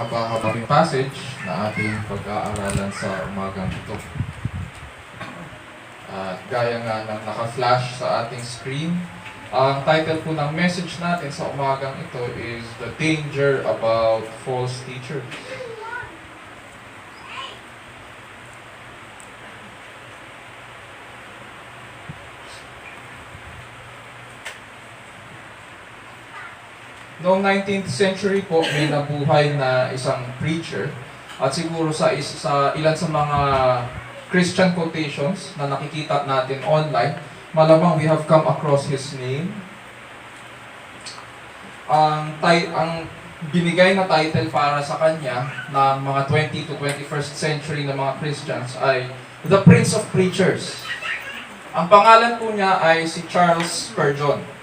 napakahaba-habang passage na ating pag-aaralan sa umagang ito. At gaya nga ng naka-flash sa ating screen, ang title po ng message natin sa umagang ito is The Danger About False Teachers. Noong 19th century po, may nabuhay na isang preacher at siguro sa ilan sa mga Christian quotations na nakikita natin online, malamang we have come across his name. Ang binigay na title para sa kanya ng mga 20 to 21st century na mga Christians ay The Prince of Preachers. Ang pangalan po niya ay si Charles Spurgeon.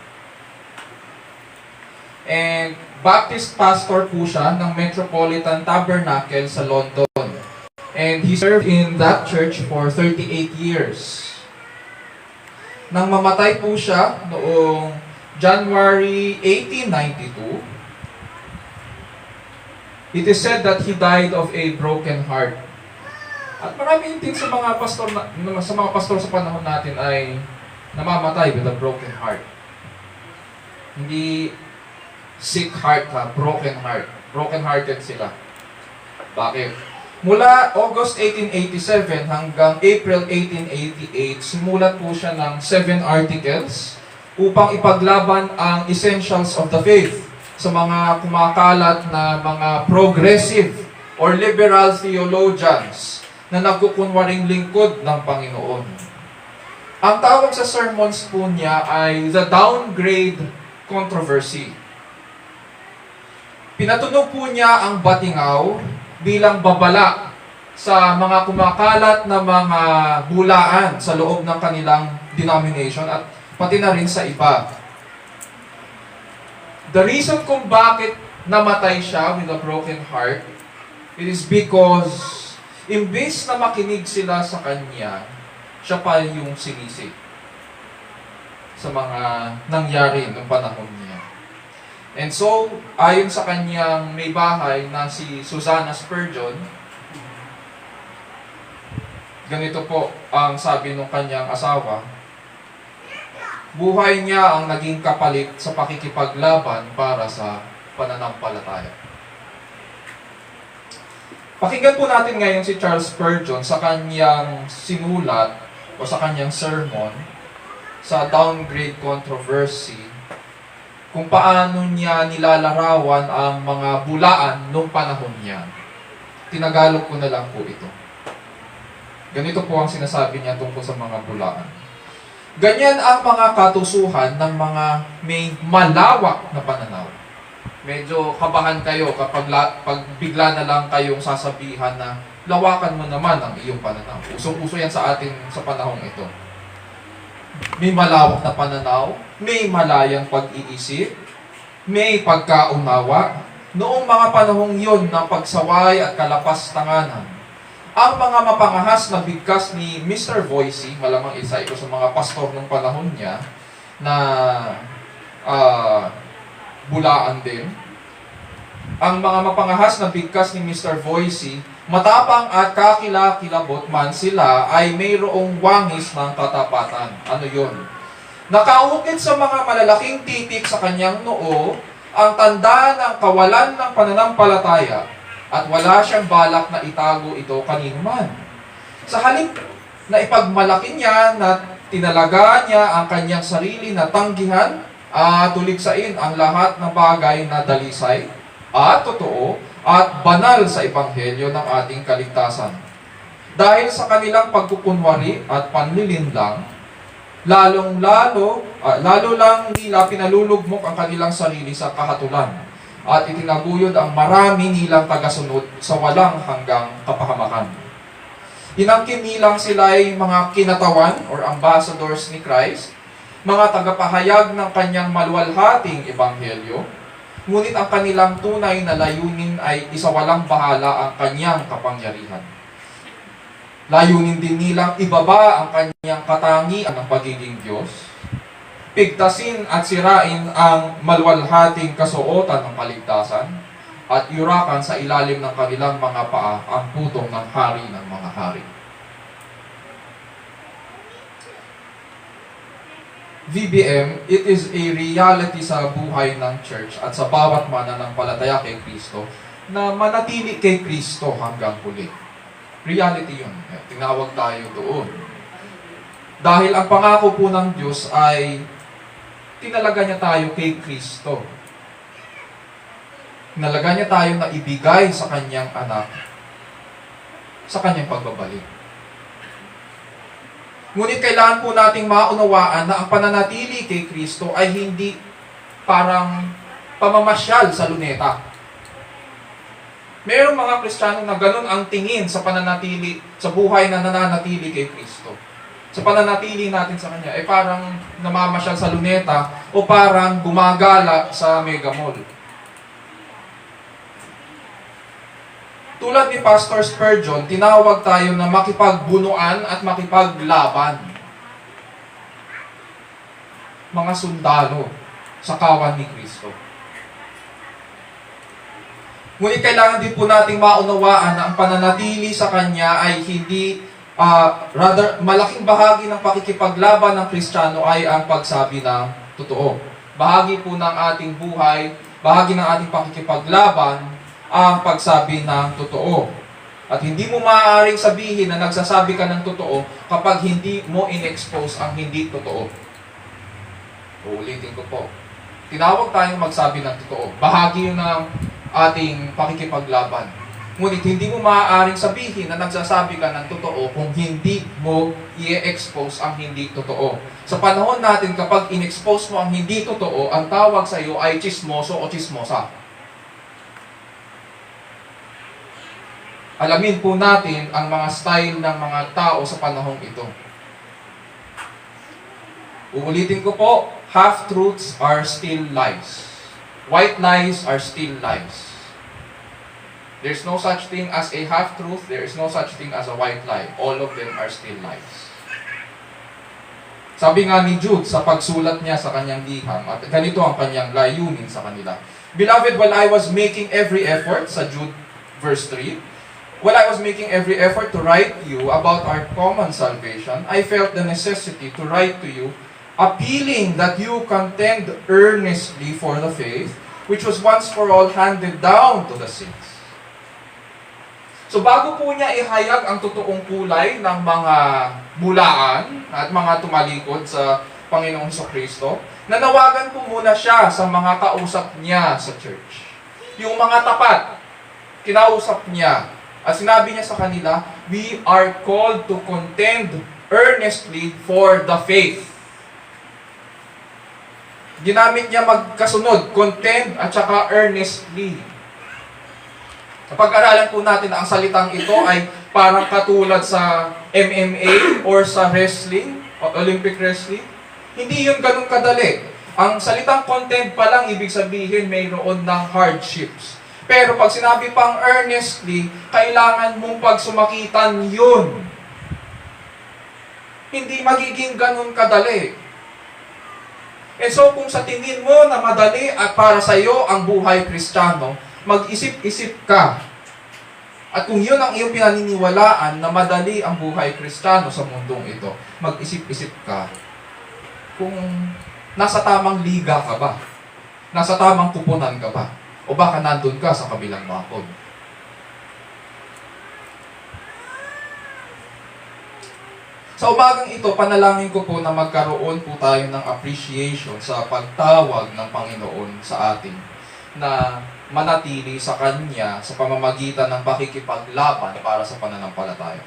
And Baptist pastor po siya ng Metropolitan Tabernacle sa London. And he served in that church for 38 years. Nang mamatay po siya noong January 1892, it is said that he died of a broken heart. At marami din sa mga pastor sa panahon natin ay namamatay with a broken heart. Hindi sick heart ha, broken heart. Broken-hearted sila. Bakit? Mula August 1887 hanggang April 1888, simulat po siya ng 7 articles upang ipaglaban ang essentials of the faith sa mga kumakalat na mga progressive or liberal theologians na nagkukunwaring lingkod ng Panginoon. Ang tawag sa sermons po niya ay The Downgrade Controversy. Pinatunog po niya ang batingaw bilang babala sa mga kumakalat na mga bulaan sa loob ng kanilang denomination at pati na rin sa iba. The reason kung bakit namatay siya with a broken heart, it is because imbes na makinig sila sa kanya, siya pa yung sinisi sa mga nangyari noong panahon niya. And so, ayon sa kanyang may bahay na si Susanna Spurgeon, ganito po ang sabi ng kanyang asawa, buhay niya ang naging kapalit sa pakikipaglaban para sa pananampalataya. Pakinggan po natin ngayon si Charles Spurgeon sa kanyang sinulat o sa kanyang sermon sa Downgrade Controversy, kung paano niya nilalarawan ang mga bulaan noong panahon niya. Tinagalog ko na lang po ito. Ganito po ang sinasabi niya tungkol sa mga bulaan. Ganyan ang mga katusuhan ng mga may malawak na pananaw. Medyo kabahan kayo kapag bigla na lang kayong sasabihan na lawakan mo naman ang iyong pananaw. Usong-uso yan sa atin sa panahong ito. May malawak na pananaw, may malayang pag-iisip, may pagkaunawa. Noong mga panahong yon ng pagsaway at kalapas-tanganan, ang mga mapangahas na bigkas ni Mr. Voicy, malamang isa ito sa mga pastor ng panahon niya, na bulaan din, ang mga mapangahas na bigkas ni Mr. Voicy, matapang at kakilakilabot man sila ay mayroong wangis ng katapatan. Ano yun? Nakaukit sa mga malalaking titik sa kanyang noo ang tanda ng kawalan ng pananampalataya at wala siyang balak na itago ito kanino man. Sa halip na ipagmalaki niya na tinalaga niya ang kanyang sarili na tanggihan at tuligsain ang lahat ng bagay na dalisay at totoo at banal sa Ebanghelyo ng ating kaligtasan. Dahil sa kanilang pagkukunwari at panlilinlang, lalo lang nila pinalulugmok ang kanilang sarili sa kahatulan at itinaguyod ang marami nilang tagasunod sa walang hanggang kapahamakan. Inangkin nilang sila ay mga kinatawan or ambassadors ni Christ, mga tagapahayag ng kanyang maluwalhating Ebanghelyo, ngunit ang kanilang tunay na layunin ay isawalang bahala ang kanyang kapangyarihan. Layunin din nilang ibaba ang kanyang katangian ng pagiging Diyos, pigtasin at sirain ang maluwalhating kasuotan ng kaligtasan, at yurakan sa ilalim ng kanilang mga paa ang putong ng hari ng mga hari. VBM, it is a reality sa buhay ng church at sa bawat mananampalataya kay Kristo na manatili kay Kristo hanggang huli. Reality yun. Tinawag tayo doon. Dahil ang pangako po ng Diyos ay tinalaga niya tayo kay Kristo. Tinalaga niya tayo na ibigay sa kanyang anak sa kanyang pagbabalik. Ngunit kailangan po nating maunawaan na ang pananatili kay Kristo ay hindi parang pamamasyal sa luneta. Mayroong mga Kristiyano na ganun ang tingin sa pananatili, sa buhay na nananatili kay Kristo. Sa pananatili natin sa Kanya, ay parang namamasyal sa luneta o parang gumagala sa mega mall. Tulad ni Pastor Spurgeon, tinawag tayo na makipagbunuan at makipaglaban. Mga sundalo sa kawan ni Kristo. Ngunit kailangan din po nating maunawaan na ang pananatili sa Kanya ay hindi, rather, malaking bahagi ng pakikipaglaban ng Kristiyano ay ang pagsabi ng totoo. Bahagi po ng ating buhay, bahagi ng ating pakikipaglaban, ang pagsabi ng totoo. At hindi mo maaaring sabihin na nagsasabi ka ng totoo kapag hindi mo in-expose ang hindi totoo. Uulitin ko po. Tinawag tayong magsabi ng totoo. Bahagi yun ng ating pakikipaglaban. Ngunit hindi mo maaaring sabihin na nagsasabi ka ng totoo kung hindi mo i-expose ang hindi totoo. Sa panahon natin, kapag in-expose mo ang hindi totoo, ang tawag sa iyo ay chismoso o chismosa. Alamin po natin ang mga style ng mga tao sa panahong ito. Uulitin ko po, half-truths are still lies. White lies are still lies. There's no such thing as a half-truth. There is no such thing as a white lie. All of them are still lies. Sabi nga ni Jude sa pagsulat niya sa kanyang liham, at ganito ang kanyang layunin sa kanila. Beloved, while I was making every effort, sa Jude verse 3, while I was making every effort to write you about our common salvation, I felt the necessity to write to you, appealing that you contend earnestly for the faith, which was once for all handed down to the saints. So bago po niya ihayag ang totoong kulay ng mga bulaan at mga tumalikod sa Panginoong Kristo, nanawagan po muna siya sa mga kausap niya sa church. Yung mga tapat, kinausap niya. At sinabi niya sa kanila, we are called to contend earnestly for the faith. Ginamit niya magkasunod, contend at saka earnestly. Pag-aralan po natin na ang salitang ito ay parang katulad sa MMA or sa wrestling, Olympic wrestling. Hindi yun ganun kadali. Ang salitang contend pa lang, ibig sabihin mayroon ng hardships. Pero pag sinabi pang earnestly, kailangan mong pagsumakitan yun. Hindi magiging ganun kadali. And so kung sa tingin mo na madali at para sa iyo ang buhay Kristiyano, mag-isip-isip ka. At kung yun ang iyong pinaniniwalaan na madali ang buhay Kristiyano sa mundong ito, mag-isip-isip ka kung nasa tamang liga ka ba? Nasa tamang kupunan ka ba? O baka nandun ka sa kabilang bakod. Sa umagang ito, panalangin ko po na magkaroon po tayo ng appreciation sa pagtawag ng Panginoon sa atin na manatili sa Kanya sa pamamagitan ng pakikipaglaban para sa pananampalataya.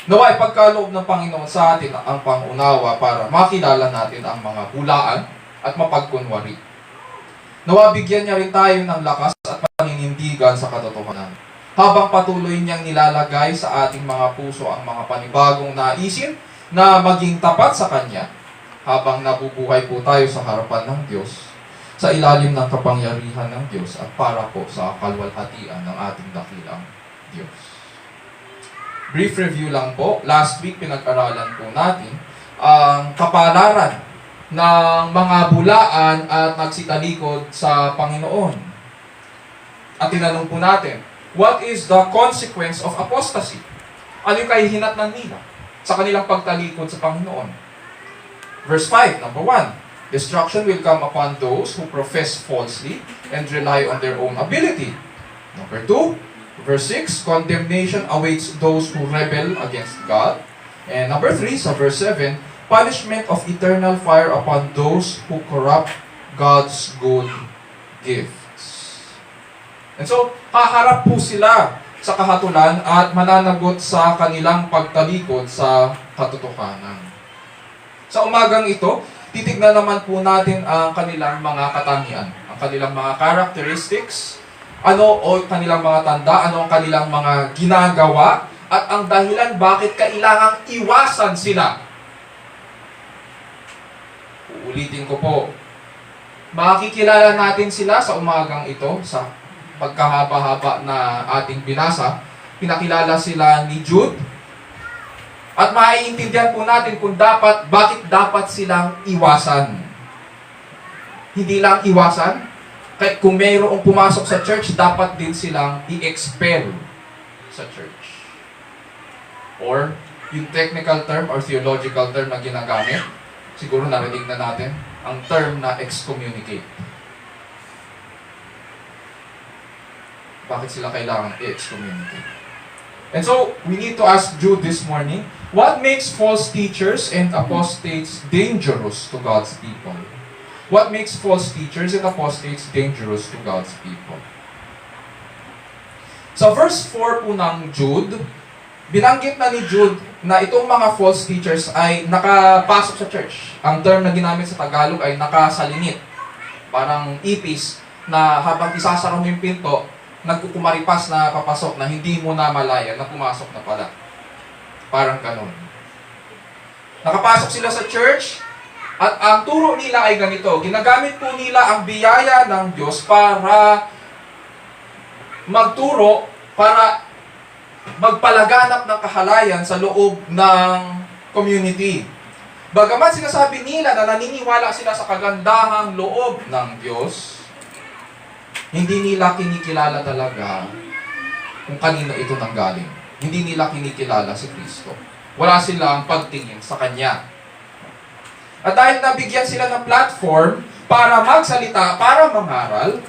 Naway pagkaloob ng Panginoon sa atin ang pangunawa para makilala natin ang mga bulaan at mapagkunwari. Nawa bigyan niya rin tayo ng lakas at paninindigan sa katotohanan. Habang patuloy niyang nilalagay sa ating mga puso ang mga panibagong naisin na maging tapat sa Kanya, habang nabubuhay po tayo sa harapan ng Diyos, sa ilalim ng kapangyarihan ng Diyos at para po sa kalwalhatian ng ating dakilang Diyos. Brief review lang po. Last week pinag-aralan po natin ang kapalaran ng mga bulaan at nagsitalikod sa Panginoon. At tinanong po natin, what is the consequence of apostasy? Ano yung kahihinatnan nila sa kanilang pagtalikod sa Panginoon? Verse 5, number 1, destruction will come upon those who profess falsely and rely on their own ability. Number 2, verse 6, condemnation awaits those who rebel against God. And number 3, sa verse 7, punishment of eternal fire upon those who corrupt God's good gifts. And so, haharap po sila sa kahatulan at mananagot sa kanilang pagtalikod sa katotohanan. Sa umagang ito, titignan naman po natin ang kanilang mga katangian, ang kanilang mga characteristics, ano o kanilang mga tanda, ano ang kanilang mga ginagawa, at ang dahilan bakit kailangang iwasan sila. Uulitin ko po, makikilala natin sila sa umagang ito, sa pagkahaba-haba na ating binasa. Pinakilala sila ni Jude. At maiintindihan po natin kung bakit dapat silang iwasan. Hindi lang iwasan, kahit kung mayroong pumasok sa church, dapat din silang i-expel sa church. Or, yung technical term or theological term na ginagamit, siguro narinig na natin, ang term na excommunicate. Bakit sila kailangan i-excommunicate? And so, we need to ask Jude this morning, what makes false teachers and apostates dangerous to God's people? What makes false teachers and apostates dangerous to God's people? Sa verse 4 po ng Jude, binanggit na ni Jude na itong mga false teachers ay nakapasok sa church. Ang term na ginamit sa Tagalog ay nakasalinit. Parang ipis na habang isasara mo yung pinto, nagkukumaripas na papasok na hindi mo na malaya na pumasok na pala. Parang ganun. Nakapasok sila sa church at ang turo nila ay ganito. Ginagamit po nila ang biyaya ng Diyos para magturo, para magpalaganap ng kahalayan sa loob ng community. Bagamat sinasabi nila na naniniwala sila sa kagandahang loob ng Diyos, hindi nila kinikilala talaga kung kanino ito nanggaling. Hindi nila kinikilala si Kristo. Wala silang pagtingin sa Kanya. At dahil nabigyan sila ng platform para magsalita, para mangaral,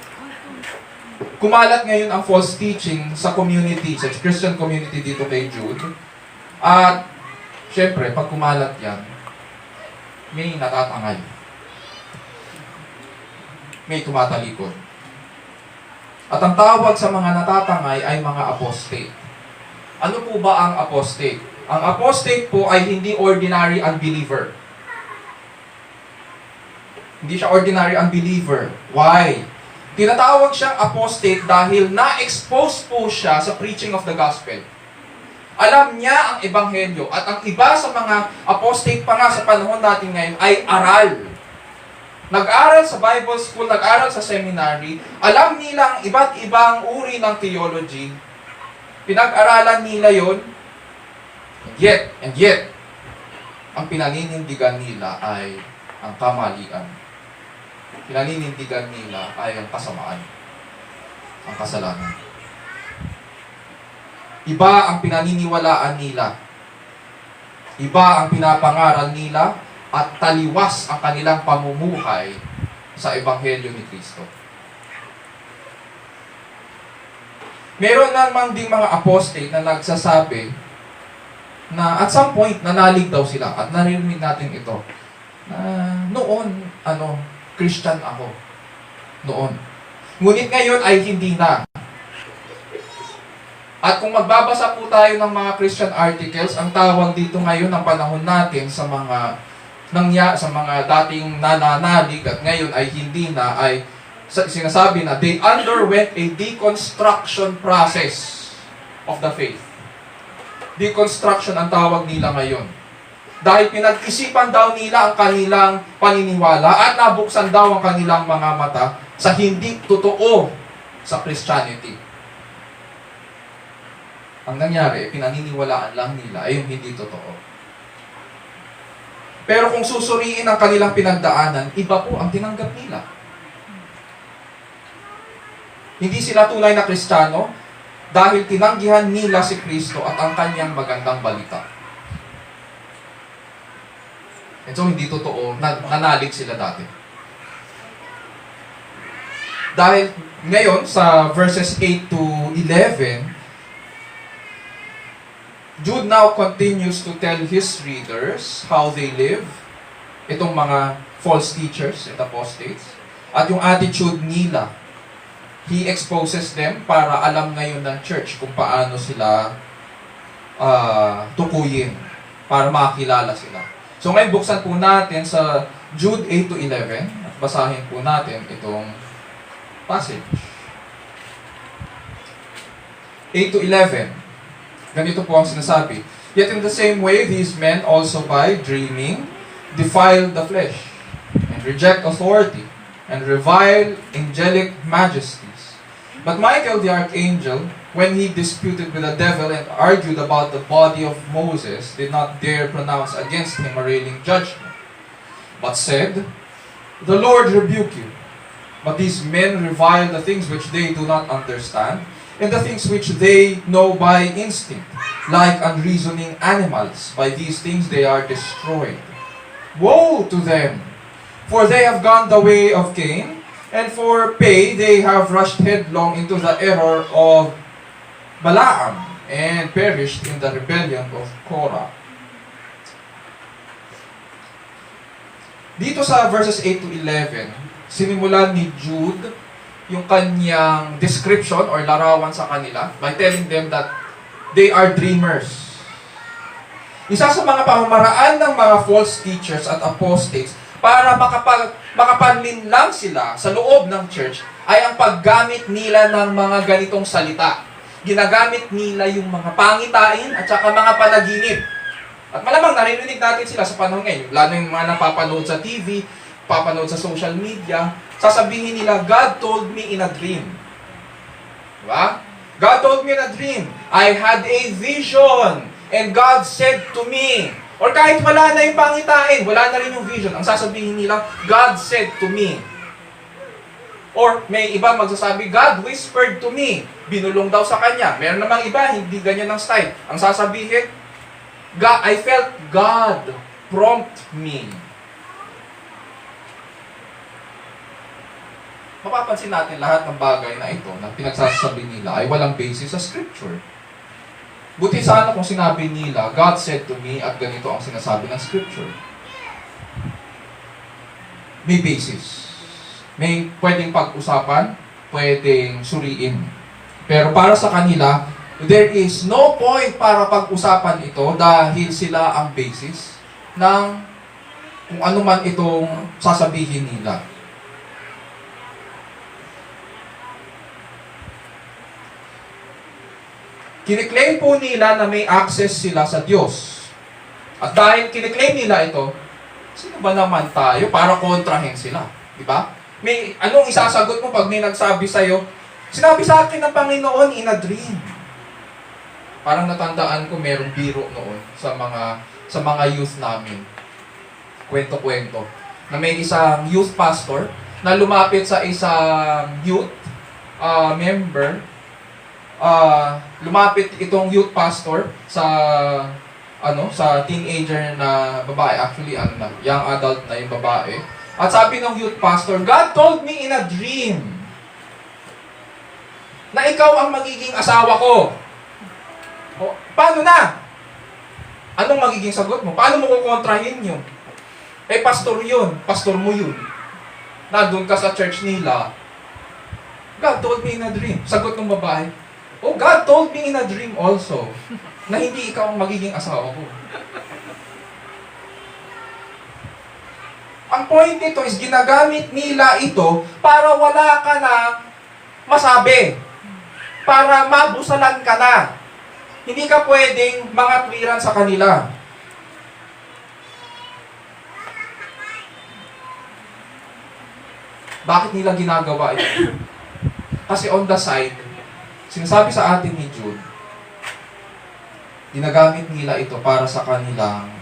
kumalat ngayon ang false teaching sa community, sa Christian community dito kay Jude. At, syempre, pag kumalat yan, may natatangay. May tumatalikod. At ang tawag sa mga natatangay ay mga apostate. Ano po ba ang apostate? Ang apostate po ay hindi ordinary unbeliever. Hindi siya ordinary unbeliever. Why? Tinatawag siyang apostate dahil na-expose po siya sa preaching of the gospel. Alam niya ang ebanghelyo. At ang iba sa mga apostate pa nga sa panahon natin ngayon ay aral. Nag-aral sa Bible school, nag-aral sa seminary, alam nila ang iba't ibang uri ng theology, pinag-aralan nila yon, and yet, ang pinaninindigan nila ay ang kamalian. Pinaninindigan nila ay ang kasamaan, ang kasalanan. Iba ang pinaniniwalaan nila. Iba ang pinapangaral nila, at taliwas ang kanilang pamumuhay sa Ebanghelyo ni Kristo. Meron namang ding mga apostate na nagsasabi na at some point nanalig daw sila, at narinig natin ito. Noon, Christian ako. Noon. Ngunit ngayon ay hindi na. At kung magbabasa po tayo ng mga Christian articles, ang tawag dito ngayon ng panahon natin sa mga dating nananalig at ngayon ay hindi na, ay sinasabi na they underwent a deconstruction process of the faith. Deconstruction ang tawag nila ngayon. Dahil pinag-isipan daw nila ang kanilang paniniwala at nabuksan daw ang kanilang mga mata sa hindi totoo sa Christianity. Ang nangyari, pinaniniwalaan lang nila ay yung hindi totoo. Pero kung susuriin ang kanilang pinagdaanan, iba po ang tinanggap nila. Hindi sila tunay na Kristiyano dahil tinanggihan nila si Kristo at ang kanyang magandang balita. And so, hindi totoo, nanalig sila dati. Dahil ngayon, sa verses 8 to 11, Jude now continues to tell his readers how they live, itong mga false teachers and apostates, at yung attitude nila. He exposes them para alam ngayon ng church kung paano sila tukuyin, para makilala sila. So ngayon, buksan po natin sa Jude 8 to 11 at basahin po natin itong passage. 8 to 11. Ganito po ang sinasabi. Yet in the same way, these men also by dreaming defile the flesh, and reject authority, and revile angelic majesties. But Michael the archangel, when he disputed with the devil and argued about the body of Moses, did not dare pronounce against him a railing judgment, but said, "The Lord rebuke you." But these men revile the things which they do not understand, and the things which they know by instinct, like unreasoning animals. By these things they are destroyed. Woe to them! For they have gone the way of Cain, and for pay they have rushed headlong into the error of Balaam, and perished in the rebellion of Korah. Dito sa verses 8 to 11, sinimulan ni Jude yung kanyang description or larawan sa kanila by telling them that they are dreamers. Isa sa mga pamamaraan ng mga false teachers at apostates para makapanlinlang sila sa loob ng church ay ang paggamit nila ng mga ganitong salita. Ginagamit nila yung mga pangitain at saka mga panaginip. At malamang naririnig natin sila sa panahon ngayon, lalo yung mga napapanood sa TV, papanood sa social media, sasabihin nila, God told me in a dream. Diba? God told me in a dream. I had a vision, and God said to me. Or kahit wala na yung pangitain, wala na rin yung vision, ang sasabihin nila, God said to me. Or may iba magsasabi, God whispered to me. Binulong daw sa kanya. Meron namang iba, hindi ganyan ang style. Ang sasabihin, I felt God prompt me. Mapapansin natin lahat ng bagay na ito na pinagsasabi nila ay walang basis sa Scripture. Buti sana kung sinabi nila, God said to me at ganito ang sinasabi ng Scripture. May basis. May pwedeng pag-usapan, pwedeng suriin. Pero para sa kanila, there is no point para pag-usapan ito dahil sila ang basis ng kung ano man itong sasabihin nila. Kiniklaim po nila na may access sila sa Diyos. At dahil kiniklaim nila ito, sino ba naman tayo para kontrahin sila? Diba? May anong isasagot mo pag may nagsabi sa'yo, sinabi sa akin ng Panginoon in a dream. Parang natandaan ko merong biro noon sa mga youth namin. Kwento-kwento. Na may isang youth pastor na lumapit sa isang youth member. Lumapit itong youth pastor sa teenager na babae, actually young adult na yung babae. At sabi ng youth pastor, God told me in a dream na ikaw ang magiging asawa ko. O, paano na? Anong magiging sagot mo? Paano mo kukontrahin yun? Eh, pastor yun. Pastor mo yun. Nandun ka sa church nila. God told me in a dream. Sagot ng babae, oh, God told me in a dream also na hindi ikaw ang magiging asawa ko. Ang point nito is ginagamit nila ito para wala ka na masabi. Para mabusalan ka na. Hindi ka pwedeng mangatwiran sa kanila. Bakit nila ginagawa ito? Kasi on the side, sinasabi sa atin ni Jude, ginagamit nila ito para sa kanilang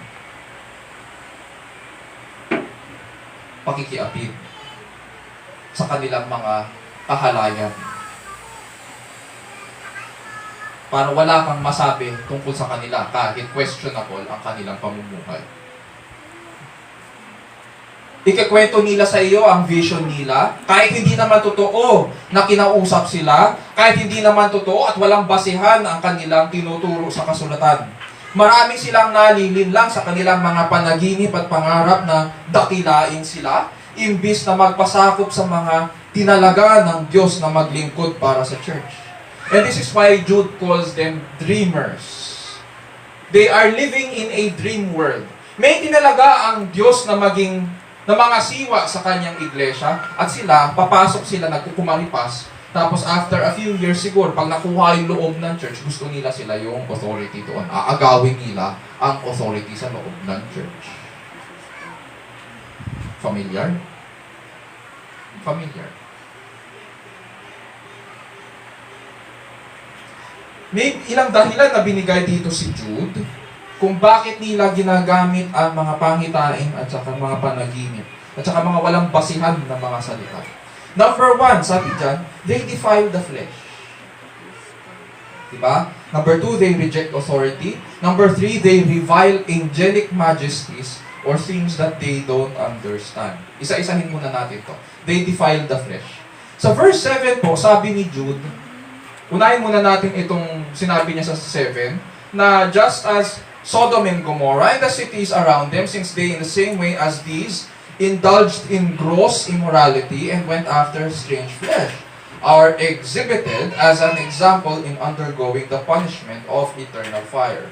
pakikiapid sa kanilang mga kahalayan. para wala kang masabi tungkol sa kanila kahit questionable ang kanilang pamumuhay. Ikikwento nila sa iyo ang vision nila, kahit hindi naman totoo na kinausap sila, kahit hindi naman totoo at walang basihan ang kanilang tinuturo sa kasulatan. Marami silang nalilinlang sa kanilang mga panaginip at pangarap na dakilain sila, imbis na magpasakop sa mga tinalaga ng Diyos na maglingkod para sa church. And this is why Jude calls them dreamers. They are living in a dream world. May tinalaga ang Diyos na maging na mga siwa sa kanyang iglesia at sila, papasok sila, nagkukumaripas. Tapos after a few years siguro, pag nakuha yung loob ng church, gusto nila sila yung authority doon. Aagawin nila ang authority sa loob ng church. Familiar? Familiar. May ilang dahilan na binigay dito si Jude kung bakit nila ginagamit ang mga pangitain at saka mga panaginip at saka mga walang basihan na mga salita. Number 1, sabi dyan, they defile the flesh. Diba? Number 2, they reject authority. Number 3, they revile angelic majesties or things that they don't understand. Isa-isahin muna natin to. They defile the flesh. Sa verse 7 po, sabi ni Jude, unahin muna natin itong sinabi niya sa 7, na just as Sodom and Gomorrah and the cities around them, since they in the same way as these indulged in gross immorality and went after strange flesh, are exhibited as an example in undergoing the punishment of eternal fire.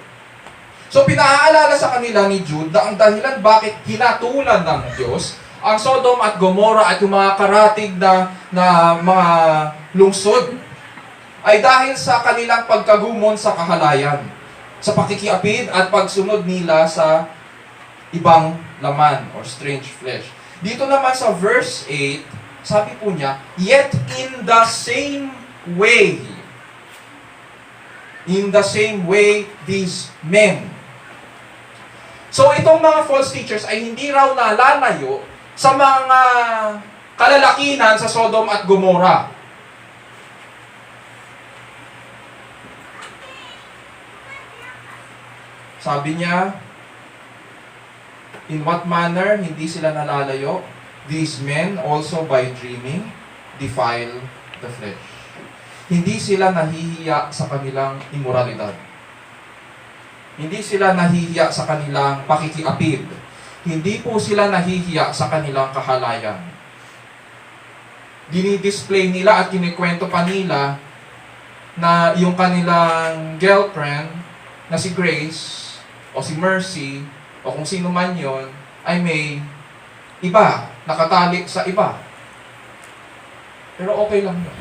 So pinaalala sa kanila ni Jude na ang dahilan bakit hinatulan ng Diyos ang Sodom at Gomorrah at yung mga karatig na mga lungsod ay dahil sa kanilang pagkagumon sa kahalayan, sa pakikiapid at pagsunod nila sa ibang laman or strange flesh. Dito naman sa verse 8, sabi po niya, yet in the same way these men. So itong mga false teachers ay hindi raw nalalayo sa mga kalalakinan sa Sodom at Gomorrah. Sabi niya, in what manner hindi sila nalalayo? These men also by dreaming defile the flesh. Hindi sila nahihiya sa kanilang immoralidad. Hindi sila nahihiya sa kanilang pakikiapid. Hindi po sila nahihiya sa kanilang kahalayan. Dinidisplay nila at kinikwento pa nila na yung kanilang girlfriend na si Grace o si Mercy, o kung sino man yon, ay may iba, nakatali sa iba. Pero okay lang yun.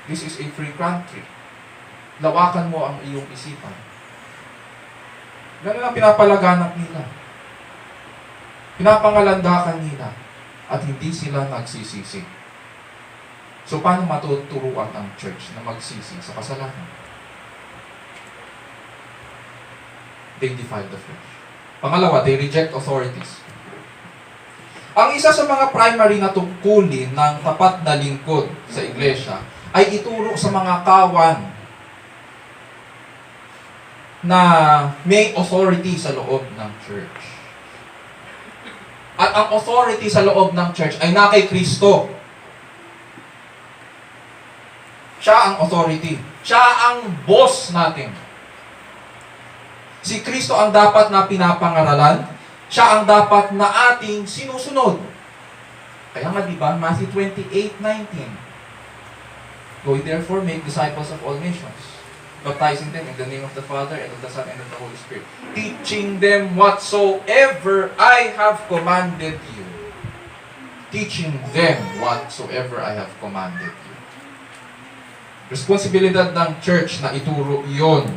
This is a free country. Lawakan mo ang iyong isipan. Ganun ang pinapalaganap nila. Pinapangalandakan nila. At hindi sila nagsisisi. So, paano matuturuan ang church na magsisi sa kasalanan? They defile the flesh. Pangalawa, they reject authorities. Ang isa sa mga primary na tungkulin ng tapat na lingkod sa iglesia ay ituro sa mga kawan na may authority sa loob ng church. At ang authority sa loob ng church ay na kay Kristo. Siya ang authority. Siya ang boss natin. Si Kristo ang dapat na pinapangaralan. Siya ang dapat na ating sinusunod. Kaya nga diba, Matthew 28:19. Go therefore, make disciples of all nations, baptizing them in the name of the Father, and of the Son, and of the Holy Spirit, teaching them whatsoever I have commanded you. Teaching them whatsoever I have commanded you. Responsibilidad ng church na ituro iyon.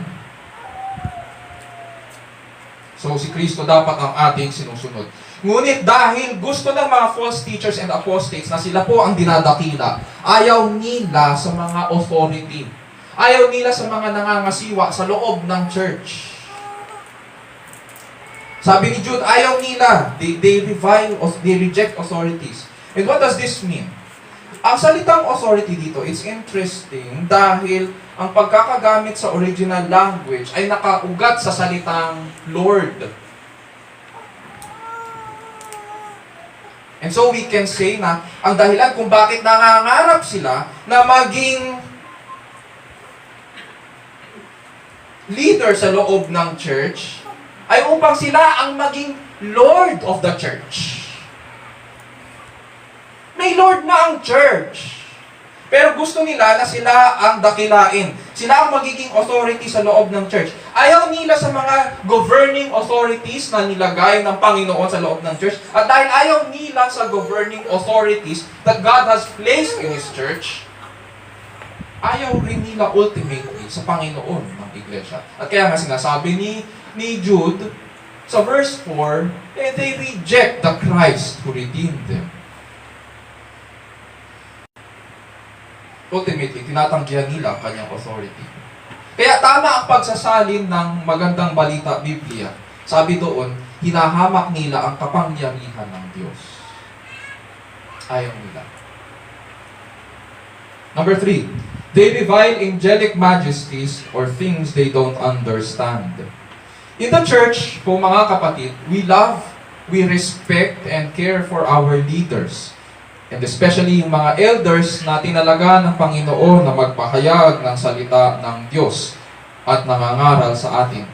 So, si Kristo dapat ang ating sinusunod. Ngunit dahil gusto ng mga false teachers and apostates na sila po ang dinadakila, ayaw nila sa mga authority. Ayaw nila sa mga nangangasiwa sa loob ng church. Sabi ni Jude, ayaw nila. They reject authorities. And what does this mean? ang salitang authority dito, it's interesting dahil ang pagkakagamit sa original language ay nakaugat sa salitang Lord. And so we can say na ang dahilan kung bakit nangangarap sila na maging leader sa loob ng church ay upang sila ang maging Lord of the church. May Lord na ang church. Pero gusto nila na sila ang dakilain. Sila ang magiging authority sa loob ng church. Ayaw nila sa mga governing authorities na nilagay ng Panginoon sa loob ng church. At dahil ayaw nila sa governing authorities that God has placed in His church, ayaw rin nila ultimately sa Panginoon ng Iglesia. At kaya nga sinasabi ni Jude sa verse 4, they reject the Christ who redeemed them. Ultimately, tinatanggihan nila ang kanyang authority. Kaya tama ang pagsasalin ng magandang balita Biblia. Sabi doon, hinahamak nila ang kapangyarihan ng Diyos. Ayaw nila. Number 3, they revile angelic majesties or things they don't understand. In the church, po mga kapatid, we love, we respect, and care for our leaders. And especially yung mga elders na tinalaga ng Panginoon na magpahayag ng salita ng Diyos at nangangaral sa atin.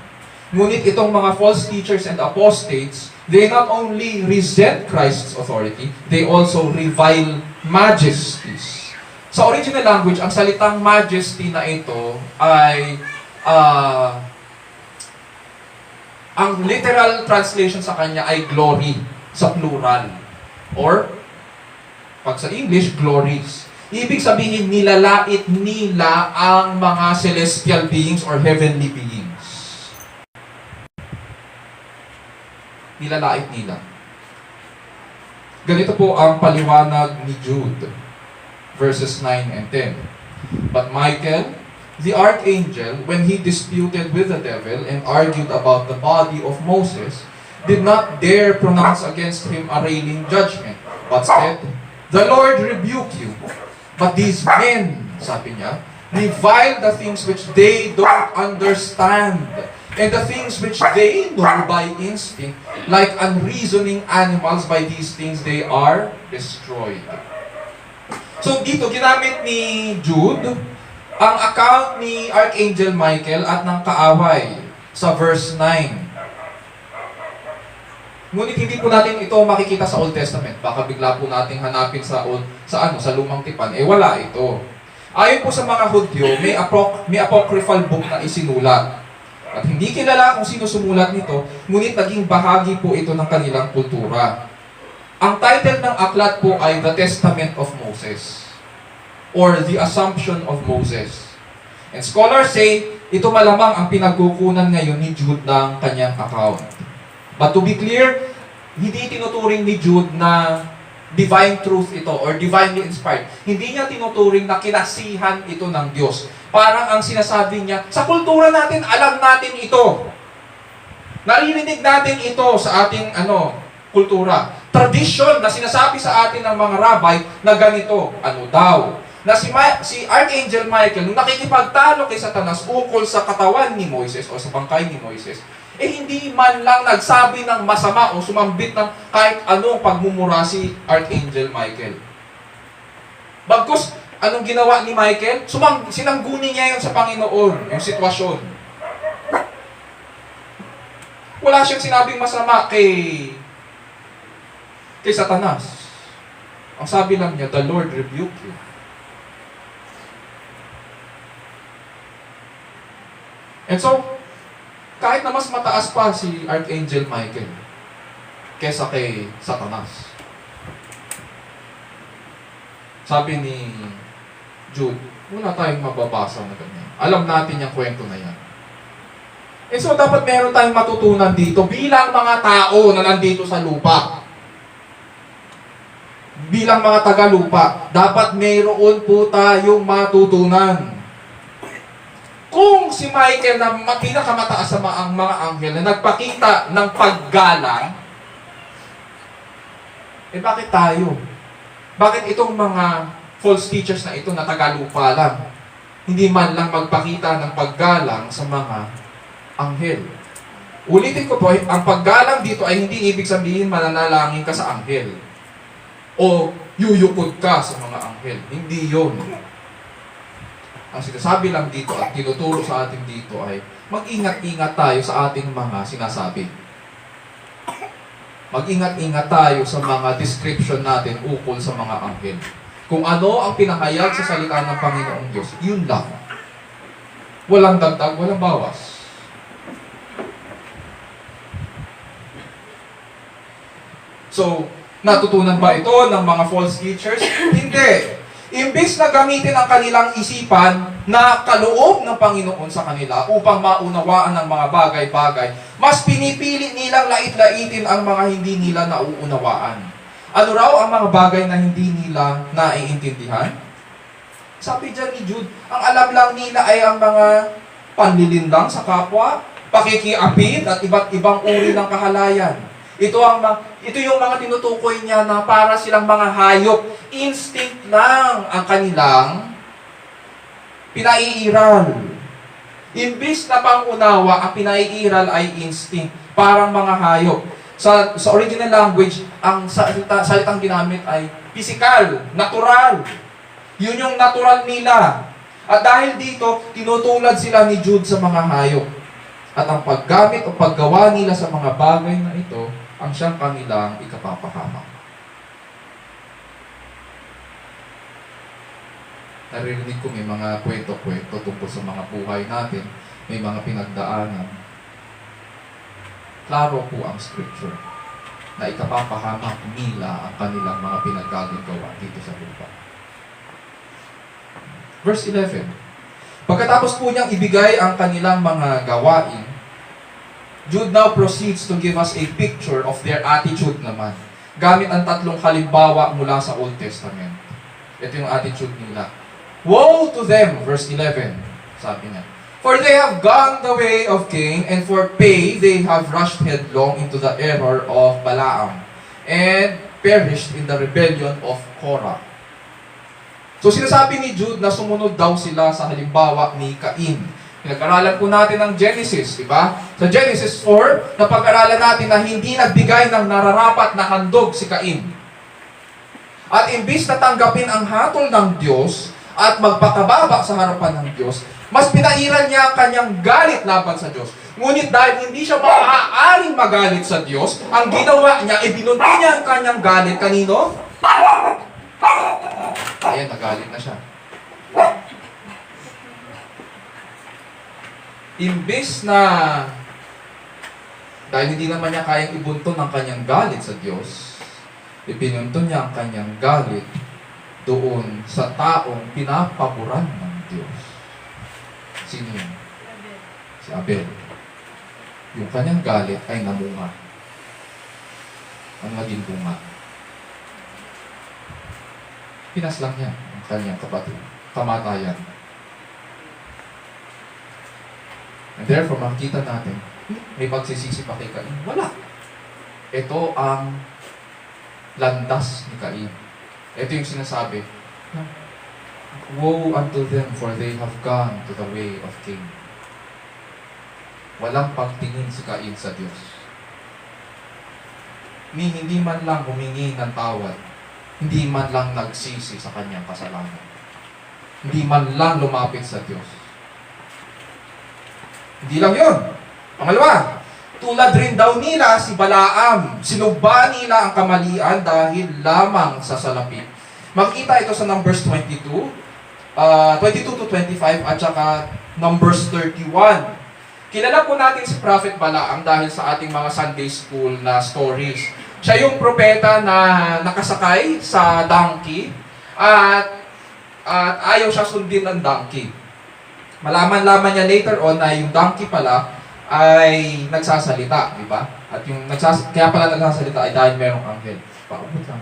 Ngunit itong mga false teachers and apostates, they not only resent Christ's authority, they also revile majesties. Sa original language, ang salitang majesty na ito ay ang literal translation sa kanya ay glory sa plural. Or pag sa English, glories. Ibig sabihin, nilalait nila ang mga celestial beings or heavenly beings. Nilalait nila. Ganito po ang paliwanag ni Jude, verses 9 and 10. But Michael, the archangel, when he disputed with the devil and argued about the body of Moses, did not dare pronounce against him a railing judgment, but said, "The Lord rebuke you." But these men, sabi niya, revile the things which they don't understand, and the things which they know by instinct, like unreasoning animals, by these things they are destroyed. So dito, ginamit ni Jude ang account ni Archangel Michael at ng kaaway sa verse 9. Ngunit hindi po natin ito makikita sa Old Testament. Baka bigla po nating hanapin sa Lumang Tipan. Wala ito. Ayon po sa mga Hudyo, may apocryphal book na isinulat. At hindi kilala kung sino sumulat nito, ngunit naging bahagi po ito ng kanilang kultura. Ang title ng aklat po ay The Testament of Moses, or The Assumption of Moses. And scholars say, ito malamang ang pinagkukunan ngayon ni Jude ng kanyang account. But to be clear, hindi tinuturing ni Jude na divine truth ito or divinely inspired. Hindi niya tinuturing na kinasihan ito ng Diyos. Parang ang sinasabi niya, sa kultura natin, alam natin ito. Naririnig natin ito sa ating kultura. Tradition na sinasabi sa atin ng mga rabbi na ganito, daw. Na si Archangel Michael, nung nakikipagtalo kay Satanas ukol sa katawan ni Moises o sa bangkay ni Moises, hindi man lang nagsabi ng masama o sumambit ng kahit anong pagmumura si Archangel Michael. Bagkus, anong ginawa ni Michael? Sinangguni niya yun sa Panginoon, yung sitwasyon. Wala siyang sinabing masama kay Satanas. Ang sabi lang niya, "The Lord rebuke you." And so, kahit na mas mataas pa si Archangel Michael kesa kay Satanas, sabi ni Jude, wala tayong mababasa na ganyan. Alam natin yung kwento na yan. And so, dapat meron tayong matutunan dito bilang mga tao na nandito sa lupa. Bilang mga taga-lupa, dapat mayroon po tayong matutunan. Kung si Michael na pinakamataas sa mga anghel na nagpakita ng paggalang, bakit tayo? Bakit itong mga false teachers na ito na tagalupa lang. Hindi man lang magpakita ng paggalang sa mga anghel. Ulitin ko po, ang paggalang dito ay hindi ibig sabihin mananalangin ka sa anghel o yuyukod ka sa mga anghel. Hindi yon. Ang sinasabi lang dito at tinuturo sa atin dito ay mag-ingat-ingat tayo sa ating mga sinasabi. Mag-ingat-ingat tayo sa mga description natin ukol sa mga anghel. Kung ano ang pinahayag sa salita ng Panginoong Diyos, yun lang. Walang dagdag, walang bawas. So, natutunan ba ito ng mga false teachers? Hindi. Imbis na gamitin ang kanilang isipan na kaloob ng Panginoon sa kanila upang maunawaan ang mga bagay-bagay, mas pinipili nilang lait-laitin ang mga hindi nila nauunawaan. Ano raw ang mga bagay na hindi nila naiintindihan? Sabi dyan ni Jude, ang alam lang nila ay ang mga panlilinlang sa kapwa, pakikiapid at iba't ibang uri ng kahalayan. Ito yung mga tinutukoy niya na para silang mga hayop. Instinct lang ang kanilang pinaiiral. Imbis na pangunawa, ang pinaiiral ay instinct. Parang mga hayop. Sa original language, ang salitang ginamit ay physical, natural. Yun yung natural nila. At dahil dito, tinutulad sila ni Jude sa mga hayop. At ang paggamit o paggawa nila sa mga bagay na ito, ang siyang kanilang ikapapahamak. Naririnig ko may mga kwento-kwento tungkol sa mga buhay natin, may mga pinagdaanan. Klaro po ang scripture na ikapapahamak nila ang kanilang mga pinagkagawa dito sa lupa. Verse 11. Pagkatapos po niyang ibigay ang kanilang mga gawain, Jude now proceeds to give us a picture of their attitude naman. Gamit ang tatlong halimbawa mula sa Old Testament. Ito yung attitude nila. Woe to them, verse 11, sabi niya. For they have gone the way of Cain, and for pay they have rushed headlong into the error of Balaam, and perished in the rebellion of Korah. So sinasabi ni Jude na sumunod daw sila sa halimbawa ni Cain. Pinag-aralan po natin ang Genesis, di ba? Sa Genesis 4, napag-aralan natin na hindi nagbigay ng nararapat na handog si Cain. At imbis na tanggapin ang hatol ng Diyos at magpakababa sa harapan ng Diyos, mas pinairan niya ang kanyang galit laban sa Diyos. Ngunit dahil hindi siya maaaring magalit sa Diyos, ang ginawa niya, ibinunti niya ang kanyang galit. Kanino? Ayan, nagalit na siya. Imbis na dahil hindi naman niya kayang ibunton ang kanyang galit sa Diyos, ipinunton niya ang kanyang galit doon sa taong pinapaboran ng Diyos. Sino yun? Si Abel. Yung kanyang galit ay namunga. Ang naging bunga. Pinaslang niya ang kanyang kapatid. Kamatayan. And therefore, makikita natin, may pagsisisi pa kay Cain. Wala. Ito ang landas ni Cain. Ito yung sinasabi, woe unto them, for they have gone to the way of Cain. Walang pagtingin si Cain sa Diyos. Hindi man lang humingi ng tawad. Hindi man lang nagsisi sa kanyang kasalanan. Hindi man lang lumapit sa Diyos. Hindi lang yun. Pangalawa, tulad rin daw nila si Balaam. Sinugba nila ang kamalian dahil lamang sa salapi. Makikita ito sa Numbers 22 to 25 at saka Numbers 31. Kilala po natin si Prophet Balaam dahil sa ating mga Sunday School na stories. Siya yung propeta na nakasakay sa donkey at ayaw siya sundin ng donkey. Malaman-laman niya later on na yung donkey pala ay nagsasalita, di ba? At yung kaya pala nagsasalita ay dahil merong anghel. Paubot lang.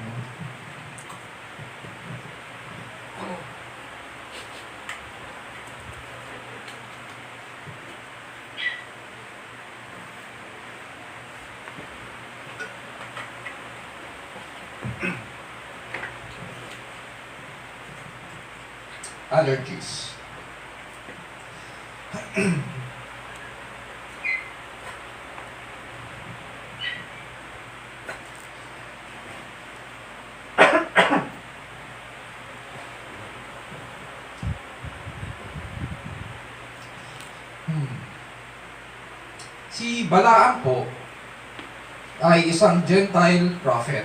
allergies. Si Balaam po ay isang Gentile prophet.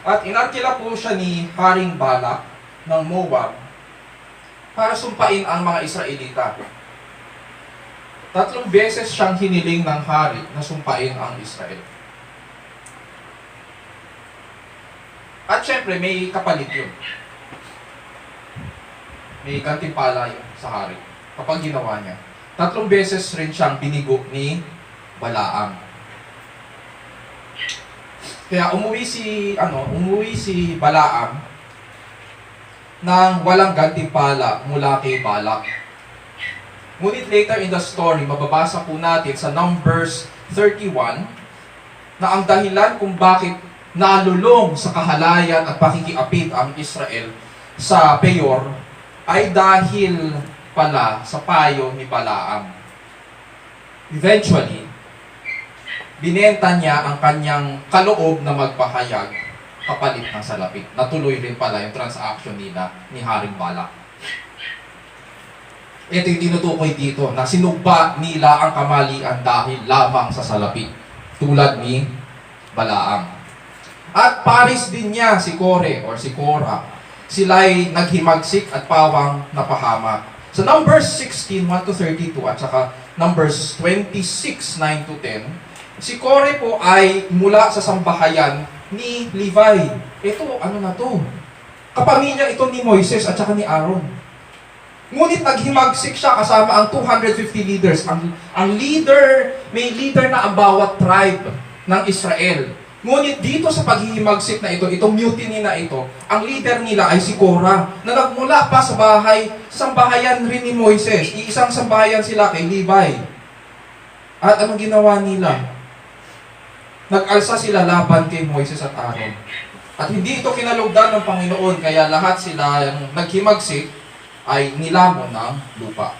At inarkila po siya ni Haring Balak ng Moab para sumpain ang mga Israelita. 3 beses siyang hiniling ng hari na sumpain ang Israel. At syempre, may kapalit yun. May gantimpala yun sa hari kapag ginawa niya. 3 beses rin siyang binigo ni Balaam. Kaya umuwi si Balaam nang walang gantimpala mula kay Balak. Ngunit later in the story, mababasa po natin sa Numbers 31 na ang dahilan kung bakit nalulong sa kahalayan at pakikiapid ang Israel sa Peor ay dahil pala sa payo ni Balaam. Eventually, binenta niya ang kanyang kaloob na magpahayag kapalit ng salapi. Natuloy rin pala yung transaction nila ni Haring Balak. Ito yung tinutukoy dito na sinugba nila ang kamalian dahil lamang sa salapi. Tulad ni Balaam. At pares din niya si Kore or si Korah. Sila'y naghimagsik at pawang napahamak. Sa Numbers 16, 1-32 at saka Numbers 26, 9-10, si Kore po ay mula sa sambahayan ni Levi. Ito, ano na to? Kapamilya ito ni Moises at saka ni Aaron. Ngunit naghimagsik siya kasama ang 250 leaders. Ang leader, may leader na ang bawat tribe ng Israel. Ngunit dito sa paghihimagsik na ito, itong mutiny na ito, ang leader nila ay si Korah, na nagmula pa sa sambahayan rin ni Moises. Iisang sambahayan sila kay Levi. At anong ginawa nila? Nag-alsa sila laban kay Moises at Aaron. At hindi ito kinalugdan ng Panginoon, kaya lahat sila yung naghimagsik ay nilamon ng lupa.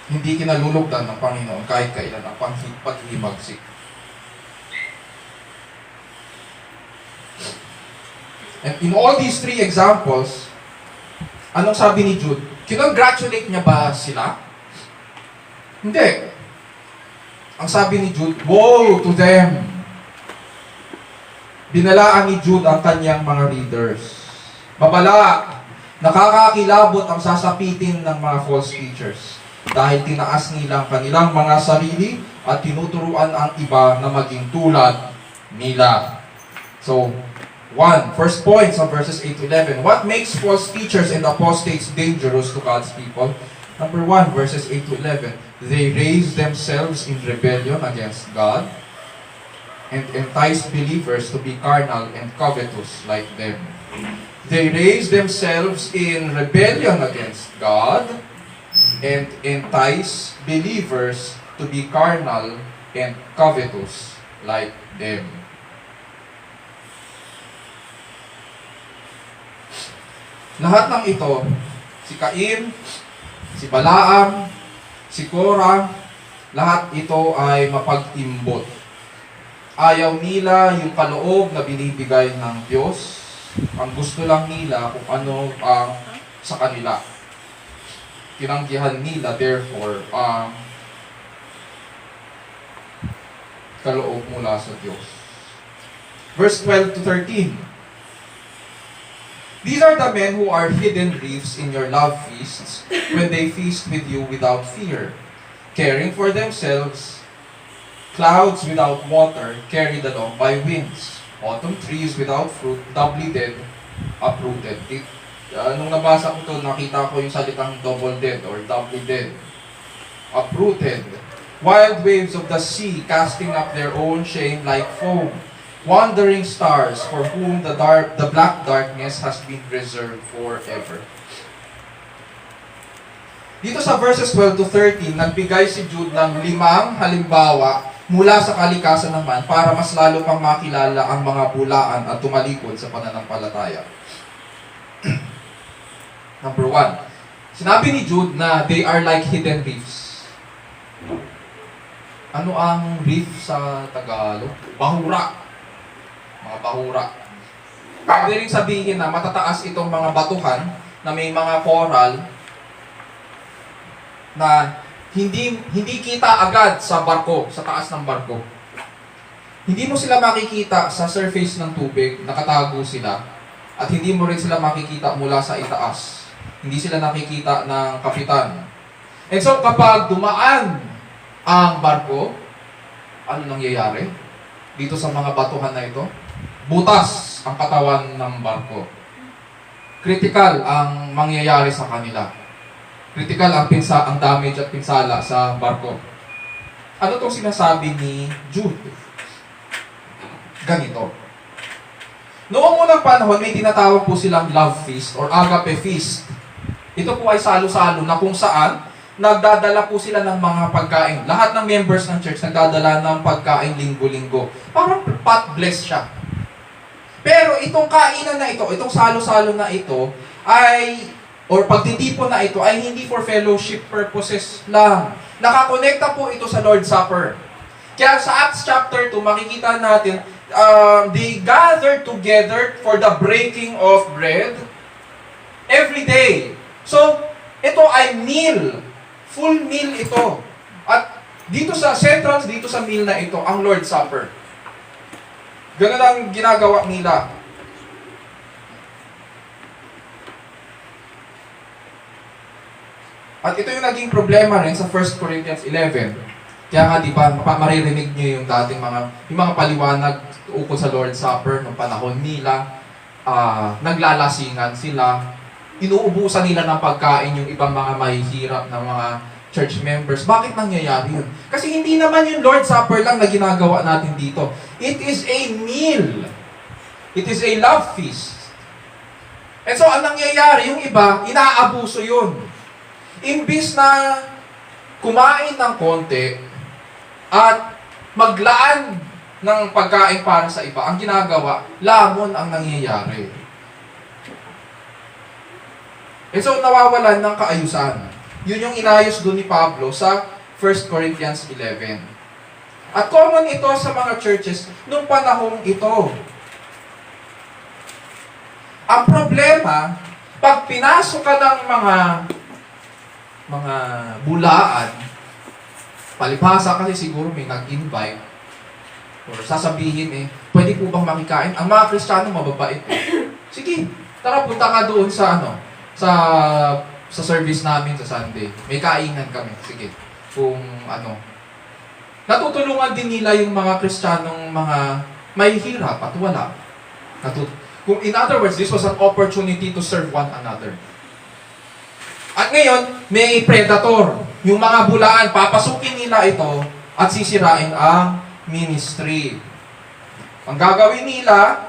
Hindi kinalulugdan ng Panginoon kahit kailan ang paghihimagsik. And in all these 3 examples, anong sabi ni Jude? Kinongratulate niya ba sila? Hindi. Ang sabi ni Jude, woe to them! Binalaan ni Jude ang kanyang mga readers. Babala! Nakakakilabot ang sasapitin ng mga false teachers dahil tinaas nila ang kanilang mga sarili at tinuturuan ang iba na maging tulad nila. So, first point sa verses 8-11. What makes false teachers and apostates dangerous to God's people? Number 1, verses 8-11. They raise themselves in rebellion against God and entice believers to be carnal and covetous like them. They raise themselves in rebellion against God and entice believers to be carnal and covetous like them. Lahat ng ito, si Cain, si Balaam, si Korah, lahat ito ay mapag-imbot. Ayaw nila yung kaloob na binibigay ng Diyos. Ang gusto lang nila kung ano ang sa kanila. Tinanggihan nila, therefore, ang kaloob mula sa Diyos. Verse 12-13. These are the men who are hidden reefs in your love feasts when they feast with you without fear, caring for themselves, clouds without water carried along by winds, autumn trees without fruit, doubly dead, uprooted. Nung nabasa ko ito, nakita ko yung salitang double dead or doubly dead, uprooted. Wild waves of the sea casting up their own shame like foam. Wandering stars for whom the black darkness has been reserved forever. Dito sa verses 12-13, nagbigay si Jude ng 5 halimbawa mula sa kalikasan naman para mas lalo pang makilala ang mga bulaan at tumalikod sa pananampalataya. Number 1. Sinabi ni Jude na they are like hidden reefs. Ano ang reef sa Tagalog? Bahura. Mga bahura. Pwede rin sabihin na matataas itong mga batuhan na may mga coral na hindi kita agad sa barko, sa taas ng barko. Hindi mo sila makikita sa surface ng tubig, nakatago sila, at hindi mo rin sila makikita mula sa itaas. Hindi sila nakikita ng kapitan. And so, kapag dumaan ang barko, ano nangyayari? Dito sa mga batuhan na ito, butas ang katawan ng barko. Critical ang mangyayari sa kanila. Critical ang damage at pinsala sa barko. Ano itong sinasabi ni Jude? Ganito. Noong unang panahon, may tinatawag po silang love feast or agape feast. Ito po ay salo-salo na kung saan nagdadala po sila ng mga pagkain. Lahat ng members ng church nagdadala ng pagkain linggo-linggo. Parang pot bless siya. Pero itong kainan na ito, itong salo-salo na ito, or pagtitipon na ito, ay hindi for fellowship purposes lang. Nakakonekta po ito sa Lord's Supper. Kaya sa Acts chapter 2, makikita natin, they gathered together for the breaking of bread every day. So, ito ay meal. Full meal ito. At dito sa central, dito sa meal na ito, ang Lord's Supper. Ganun ang ginagawa nila. At ito yung naging problema rin sa 1 Corinthians 11. Kaya nga, di ba, maririnig niyo yung dating yung mga paliwanag ukol sa Lord's Supper noong panahon nila. Naglalasingan sila. Inuubusan nila ng pagkain yung ibang mga mahihirap na mga church members. Bakit nangyayari yun? Kasi hindi naman yung Lord's Supper lang na ginagawa natin dito. It is a meal. It is a love feast. And so, ang nangyayari, yung iba, inaabuso yun. Imbis na kumain ng konti at maglaan ng pagkain para sa iba, ang ginagawa, lamon ang nangyayari. And so, nawawalan ng kaayusan. Yun yung inayos doon ni Pablo sa 1 Corinthians 11. At common ito sa mga churches nung panahong ito. Ang problema, pag pinasok ka ng mga bulaan, palibhasa kasi siguro may nag-invite, or sasabihin pwede po bang makikain? Ang mga Kristiyano mababait. Sige, tara punta ka doon sa sa service namin sa Sunday. May kainan kami. Sige. Kung natutulungan din nila yung mga Kristiyanong mga mahihirap at wala. Kung in other words, this was an opportunity to serve one another. At ngayon, may predator. Yung mga bulaan, papasukin nila ito at sisirain ang ministry. Ang gagawin nila,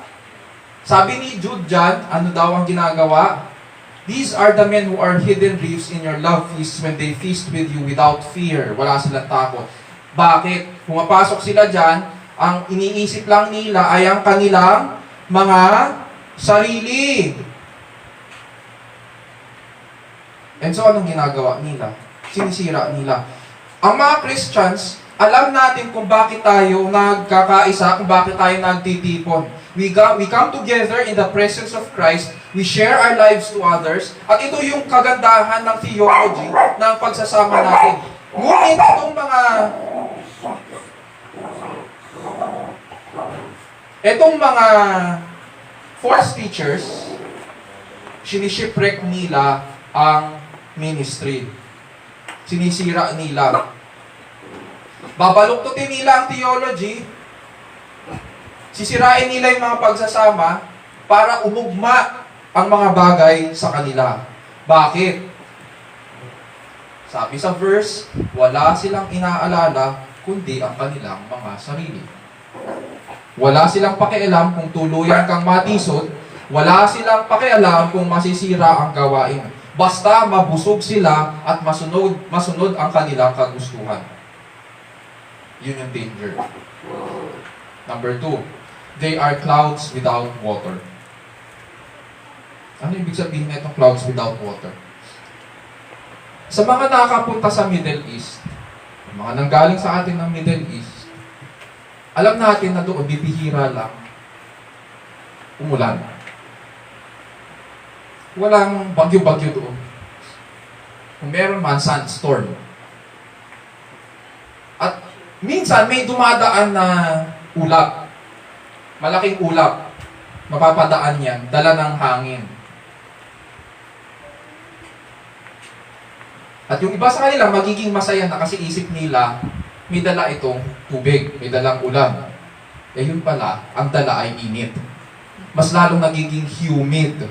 sabi ni Jude dyan, ano daw ang ginagawa? These are the men who are hidden reefs in your love feast when they feast with you without fear. Wala silang takot. Bakit? Pumapasok sila dyan, ang iniisip lang nila ay ang kanilang mga sarili. And so, anong ginagawa nila? Sinisira nila. Ang mga Christians, alam natin kung bakit tayo nagkakaisa, kung bakit tayo nagtitipon. We come together in the presence of Christ, we share our lives to others, at ito yung kagandahan ng theology ng pagsasama natin. Ngunit itong mga false teachers, sinishipwreck nila ang ministry. Sinisira nila. Babaluktutin nila ang theology. Sisirain nila yung mga pagsasama para umugma ang mga bagay sa kanila. Bakit? Sabi sa verse, wala silang inaalala kundi ang kanilang mga sarili. Wala silang pakialam kung tuluyan kang matisod. Wala silang pakialam kung masisira ang gawain. Basta mabusog sila at masunod ang kanilang kagustuhan. Yun yung danger. Number 2, they are clouds without water. Ano ibig sabihin na itong clouds without water? Sa mga nakakapunta sa Middle East, mga nanggaling sa atin ng Middle East, alam natin na doon, bibihira lang umulan. Walang bagyo-bagyo doon. Kung meron man, sandstorm. At minsan, may dumadaan na ulap. Malaking ulap. Mapapadaan yan, dala ng hangin. At yung iba sa kanila, magiging masaya na kasi isip nila, may dala itong tubig, may dalang ulan. Eh yun pala, ang dala ay init. Mas lalong nagiging humid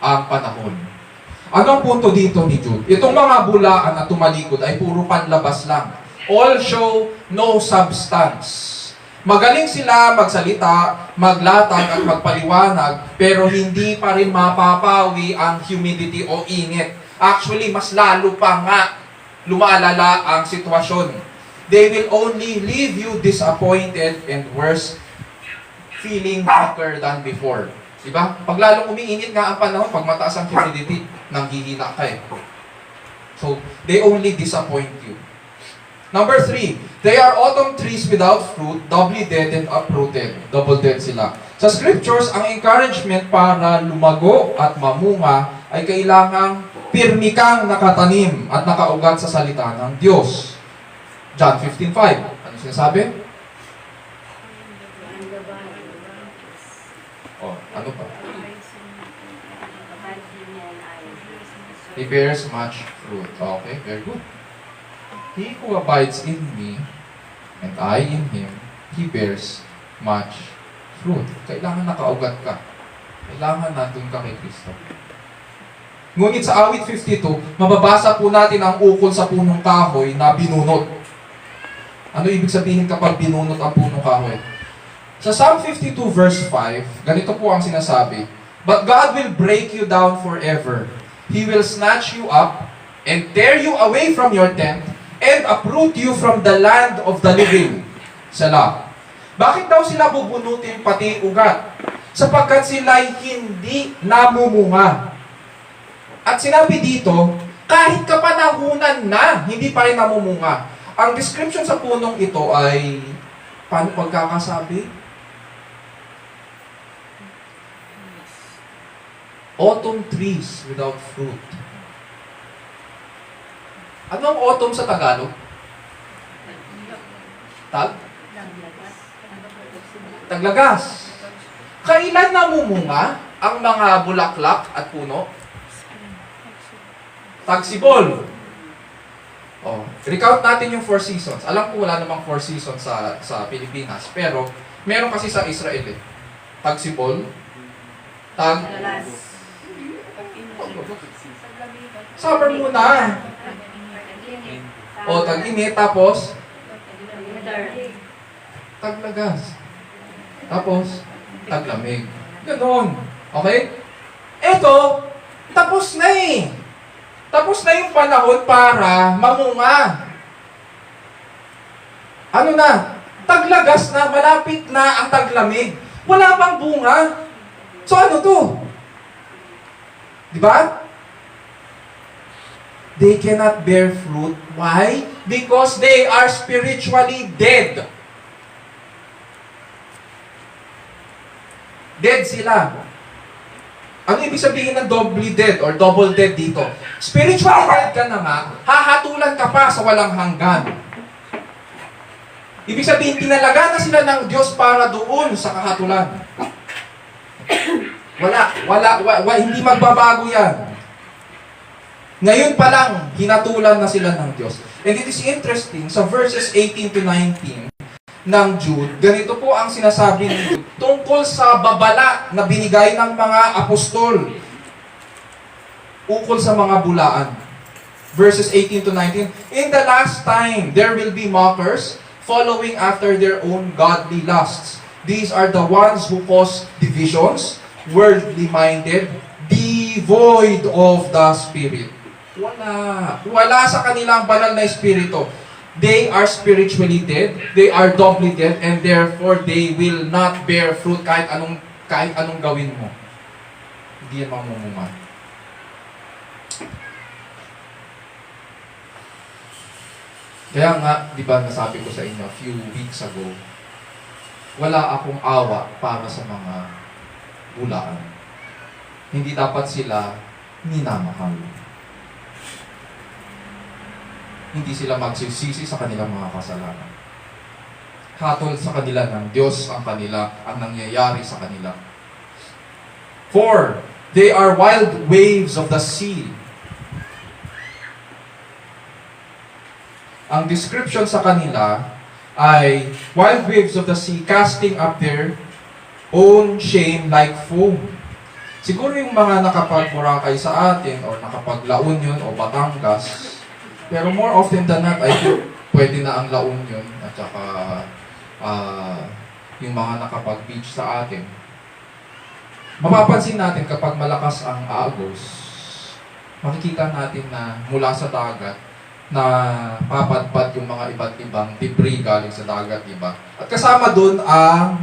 ang panahon. Ano ang punto dito ni Jude? Itong mga bulaan na tumalikod ay puro panlabas lang. All show no substance. Magaling sila magsalita, maglatag at magpaliwanag, pero hindi pa rin mapapawi ang humidity o init. Actually, mas lalo pa nga lumalala ang sitwasyon. They will only leave you disappointed and worse, feeling weaker than before. Diba? Pag lalong umiinit nga ang panahon, pag mataas ang humidity, nanghihina ka eh. So, they only disappoint you. Number 3, they are autumn trees without fruit, doubly dead and uprooted. Double dead sila. Sa scriptures, ang encouragement para lumago at mamunga ay kailangang pirmi kang nakatanim at nakaugat sa salita ng Diyos. John 15:5. Ano sinasabi? Oh, ano pa? He bears much fruit. Okay, very good. He who abides in me, and I in him, he bears much fruit. Kailangan nakaugat ka. Kailangan nandun ka kay Kristo. Ngunit sa awit 52, mababasa po natin ang ukol sa punong kahoy na binunot. Ano ibig sabihin kapag binunot ang punong kahoy? Sa Psalm 52 verse 5, ganito po ang sinasabi, "But God will break you down forever. He will snatch you up and tear you away from your tent and uproot you from the land of the living." Salah. Bakit daw sila bubunutin pati ugat? Sapagkat sila'y hindi namumunga. At sinabi dito, kahit kapanahunan na, hindi pa rin namumunga. Ang description sa punong ito ay, paano pagkakasabi? Autumn trees without fruit. Ano ang autumn sa Tagalog? Taglagas. Kailan namumunga ang mga bulaklak at puno? Tagsibol. Oh, recount natin yung 4 seasons. Alam ko wala namang 4 seasons sa Pilipinas, pero meron kasi sa Israel eh. Tagsibol, summer muna. O tag-init, tapos taglagas. Tapos taglamig. Ganon. Okay? Eto, tapos na eh. Tapos na yung panahon para mamunga. Ano na? Taglagas na, malapit na ang taglamig. Wala pang bunga. So ano to? Diba? They cannot bear fruit. Why? Because they are spiritually dead. Dead sila. Ano ibig sabihin ng doubly dead or double dead dito? Spiritually dead ka na nga, hahatulan ka pa sa walang hanggan. Ibig sabihin, tinalaga na sila ng Diyos para doon sa kahatulan. Hindi magbabago yan. Ngayon pa lang, hinatulan na sila ng Diyos. And it is interesting, sa verses 18 to 19 ng Jude, ganito po ang sinasabi ni Jude tungkol sa babala na binigay ng mga apostol ukol sa mga bulaan. Verses 18 to 19, "In the last time, there will be mockers, following after their own godly lusts. These are the ones who cause divisions, worldly-minded, devoid of the Spirit." Wala sa kanilang banal na espiritu. They are spiritually dead, they are doubly dead, and therefore they will not bear fruit kahit anong gawin mo. Hindi yan mamumunga. Kaya nga, di ba nasabi ko sa inyo a few weeks ago, wala akong awa para sa mga bulaan. Hindi dapat sila minamahal. Hindi sila magsisisi sa kanilang mga kasalanan. Hatol sa kanila ng Diyos ang nangyayari sa kanila. 4. They are wild waves of the sea. Ang description sa kanila ay wild waves of the sea casting up their own shame like foam. Siguro yung mga nakapag-Boracay sa atin or nakapag-La Union o Batangas, pero more often than not, I think pwede na ang La Union at saka yung mga nakapag-beach sa atin. Mapapansin natin kapag malakas ang agos, makikita natin na mula sa dagat na papadpad yung mga iba't ibang debris galing sa dagat, diba? At kasama dun ang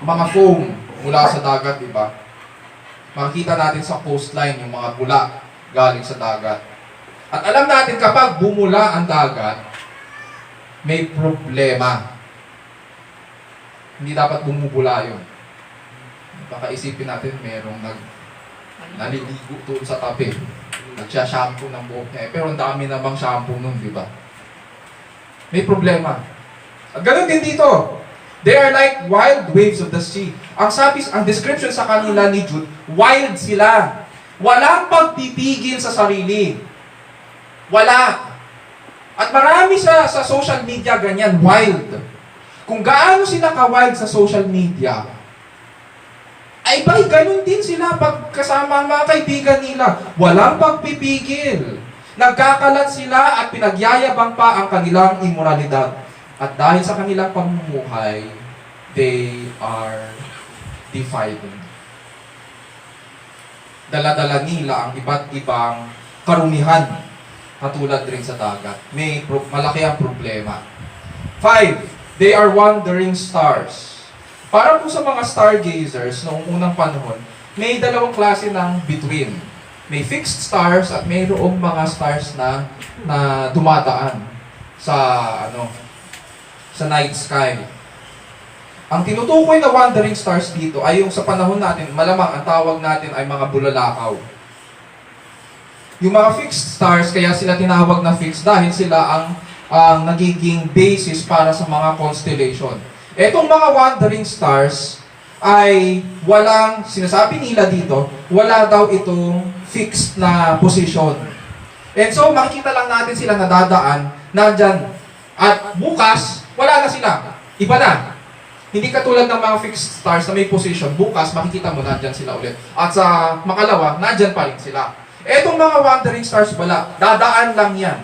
mga foam mula sa dagat, diba? Makikita natin sa coastline yung mga bula galing sa dagat. At alam natin kapag bumula ang dagat, may problema. Hindi dapat bumubula yun. Baka isipin natin merong naliligo doon sa tabi. Nagsha-shampoo ng buhok niya. Pero ang dami namang shampoo nun, di ba? May problema. At ganun din dito. They are like wild waves of the sea. Ang description sa kanila ni Jude, wild sila. Walang pagpipigil sa sarili. Wala. At marami sa social media ganyan, wild. Kung gaano sila ka-wild sa social media, ay ganun din sila pagkasama ang mga kaibigan nila. Walang pagpipigil. Nagkakalat sila at pinagyayabang pa ang kanilang immoralidad. At dahil sa kanilang pamumuhay, they are defiling. Dala-dala nila ang iba't ibang karumihan, katulad rin sa dagat. Malaki ang problema. 5. They are wandering stars. Para po sa mga stargazers noong unang panahon, may dalawang klase ng between. May fixed stars at mayroong mga stars na dumadaan sa night sky. Ang tinutukoy na wandering stars dito ay yung sa panahon natin, malamang ang tawag natin ay mga bulalakaw. Yung mga fixed stars, kaya sila tinawag na fixed dahil sila ang nagiging basis para sa mga constellation. Etong mga wandering stars ay sinasabi nila dito, wala daw itong fixed na position. And so, makikita lang natin sila nadadaan, nandyan. At bukas, wala na sila. Iba na. Hindi katulad ng mga fixed stars na may position. Bukas, makikita mo, nandyan sila ulit. At sa makalawa, nandyan pa rin sila. Etong mga wandering stars, wala. Dadaan lang yan.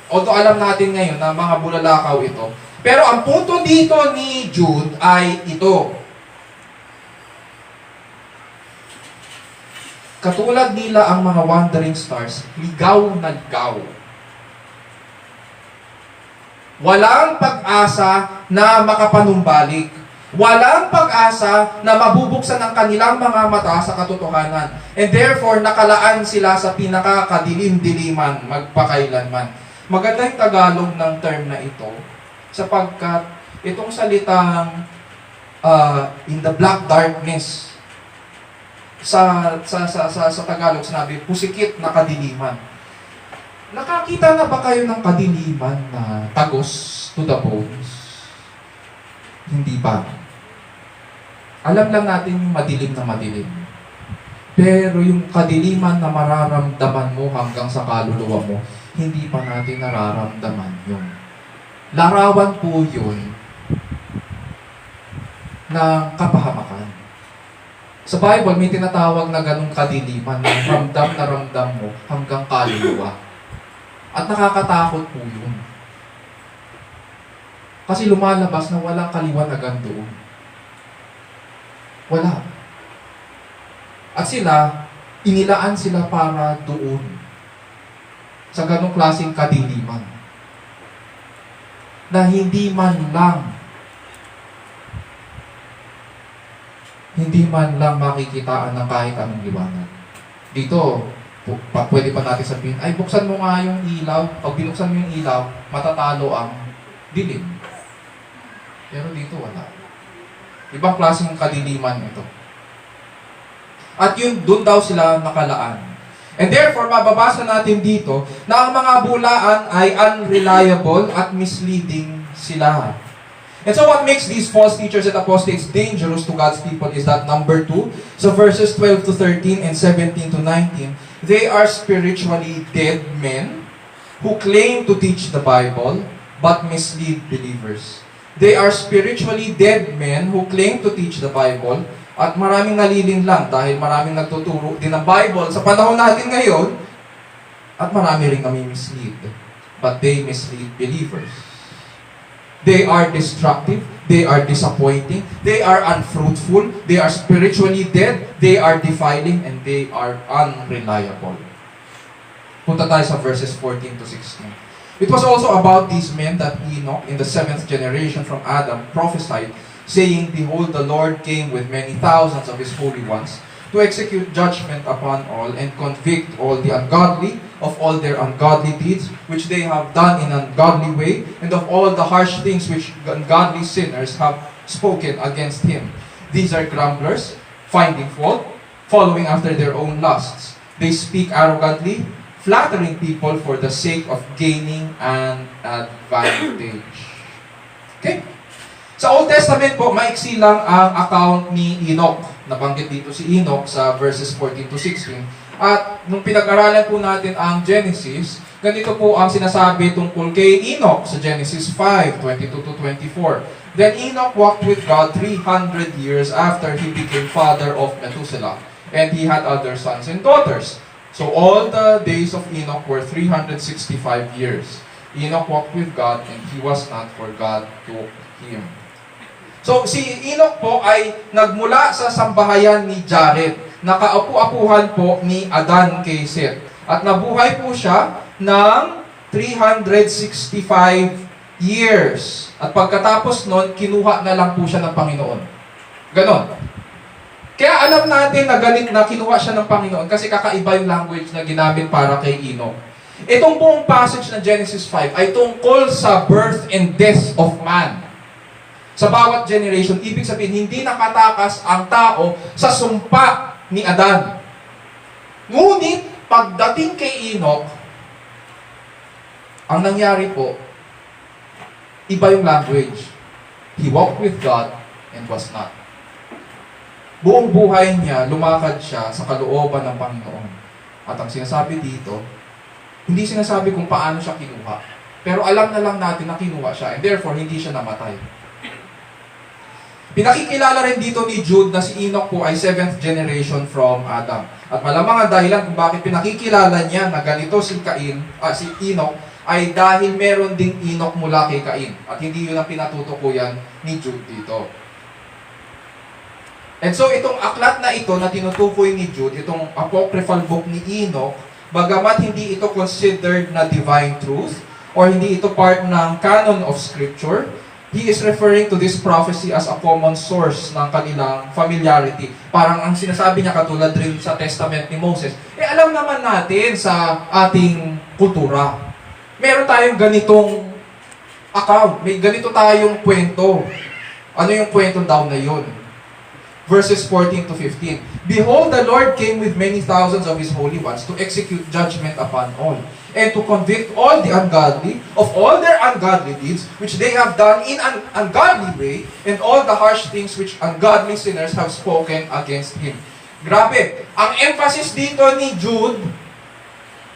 Although alam natin ngayon na mga bulalakaw ito. Pero ang punto dito ni Jude ay ito. Katulad nila ang mga wandering stars, ligaw na ligaw. Walang pag-asa na makapanumbalik. Walang pag-asa na mabubuksan ang kanilang mga mata sa katotohanan. And therefore, nakalaan sila sa pinakakadilim-diliman magpakailanman. Maganda yung Tagalog ng term na ito sapagkat itong salitang in the black darkness sa Tagalog sinabi, pusikit na kadiliman. Nakakita na ba kayo ng kadiliman na tagos to the bones? Hindi pa. Alam lang natin yung madilim na madilim. Pero yung kadiliman na mararamdaman mo hanggang sa kaluluwa mo, hindi pa natin nararamdaman yun. Larawan po yun ng kapahamakan. Sa Bible, may tinatawag na ganung kadiliman na ramdam mo hanggang kaluluwa. At nakakatakot po yun. Kasi lumalabas na walang kaliwanagan doon. Wala. At inilaan sila para doon. Sa ganong klaseng kadiliman. Na hindi man lang hindi man lang makikitaan ng kahit anong liwanag. Dito, pwede pa natin sabihin, ay buksan mo nga yung ilaw. Pag binuksan mo yung ilaw, matatalo ang dilim. Pero dito wala. Ibang klaseng kadiliman ito. At yun, doon daw sila nakalaan. And therefore, mababasa natin dito na ang mga bulaan ay unreliable at misleading sila. And so what makes these false teachers and apostates dangerous to God's people is that number 2, so verses 12 to 13 and 17 to 19, they are spiritually dead men who claim to teach the Bible but mislead believers. They are spiritually dead men who claim to teach the Bible at maraming nalilin lang dahil maraming nagtuturo din ng Bible sa panahon natin ngayon at marami rin nami-mislead. But they mislead believers. They are destructive, they are disappointing, they are unfruitful, they are spiritually dead, they are defiling, and they are unreliable. Punta tayo sa verses 14 to 16. It was also about these men that Enoch, in the 7th generation from Adam, prophesied, saying, Behold, the Lord came with many thousands of his holy ones, to execute judgment upon all, and convict all the ungodly of all their ungodly deeds, which they have done in an ungodly way, and of all the harsh things which ungodly sinners have spoken against him. These are grumblers, finding fault, following after their own lusts. They speak arrogantly, flattering people for the sake of gaining an advantage. Okay? Sa Old Testament po, maiksi lang ang account ni Enoch. Nabanggit dito si Enoch sa verses 14 to 16. At nung pinag-aralan po natin ang Genesis, ganito po ang sinasabi tungkol kay Enoch sa Genesis 5, 22 to 24. Then Enoch walked with God 300 years after he became father of Methuselah, and he had other sons and daughters. So all the days of Enoch were 365 years. Enoch walked with God, and he was not, for God took him. So si Enoch po ay nagmula sa sambahayan ni Jared. Nakaapu-apuhan po ni Adan kay Seth. At nabuhay po siya ng 365 years. At pagkatapos nun, kinuha na lang po siya ng Panginoon. Ganon. Kaya alam natin na galit na kinuha siya ng Panginoon kasi kakaiba yung language na ginamit para kay Enoch. Itong buong passage ng Genesis 5 ay tungkol sa birth and death of man. Sa bawat generation, ibig sabihin, hindi nakatakas ang tao sa sumpa ni Adan. Ngunit, pagdating kay Enoch, ang nangyari po, iba yung language. He walked with God and was not. Buong buhay niya, lumakad siya sa kalooban ng Panginoon. At ang sinasabi dito, hindi sinasabi kung paano siya kinuha. Pero alam na lang natin na kinuha siya, and therefore, hindi siya namatay. Pinakikilala rin dito ni Jude na si Enoch po ay 7th generation from Adam. At malamang ang dahilan kung bakit pinakikilala niya na ganito si Enoch ay dahil meron ding Enoch mula kay Cain. At hindi yun ang pinatutukuyan ni Jude dito. And so itong aklat na ito na tinutukoy ni Jude, itong apocryphal book ni Enoch, bagamat hindi ito considered na divine truth or hindi ito part ng canon of Scripture, he is referring to this prophecy as a common source ng kanilang familiarity. Parang ang sinasabi niya katulad rin sa testament ni Moses. Alam naman natin sa ating kultura. Meron tayong ganitong account. May ganito tayong kwento. Ano yung kwento daw na yun? Verses 14 to 15. Behold, the Lord came with many thousands of his holy ones to execute judgment upon all, and to convict all the ungodly of all their ungodly deeds, which they have done in an ungodly way, and all the harsh things which ungodly sinners have spoken against him. Grabe. Ang emphasis dito ni Jude,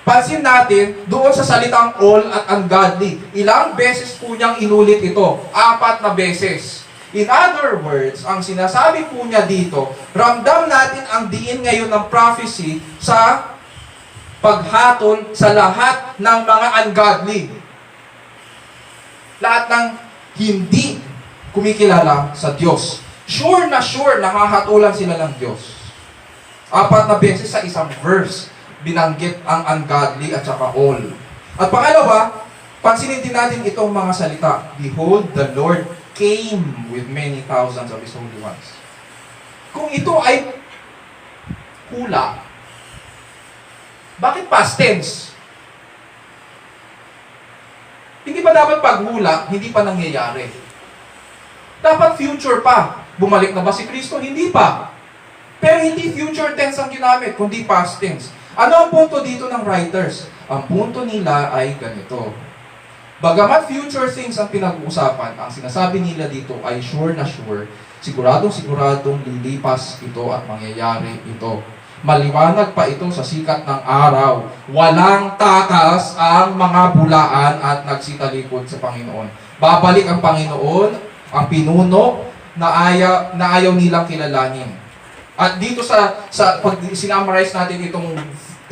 pansin natin, doon sa salitang all at ungodly. Ilang beses po niyang inulit ito? 4 na beses. In other words, ang sinasabi po niya dito, ramdam natin ang diin ngayon ng prophecy sa paghatol sa lahat ng mga ungodly. Lahat ng hindi kumikilala sa Diyos. Sure na nakahatulan sila ng Diyos. 4 na beses sa isang verse, binanggit ang ungodly at saka all. At pangalawa, pansinin din natin itong mga salita. Behold, the Lord came with many thousands of his holy ones. Kung ito ay hula, bakit past tense? Hindi ba dapat paghula, hindi pa nangyayari? Dapat future pa. Bumalik na ba si Kristo? Hindi pa. Pero hindi future tense ang ginamit, kundi past tense. Ano ang punto dito ng writers? Ang punto nila ay ganito. Bagamat future things ang pinag-uusapan, ang sinasabi nila dito ay sure na sure, siguradong lilipas ito at mangyayari ito. Maliwanag pa ito sa sikat ng araw. Walang takas ang mga bulaan at nagsitalikod sa Panginoon. Babalik ang Panginoon, ang pinuno na ayaw nilang kilalanin. At dito pag sinummarize natin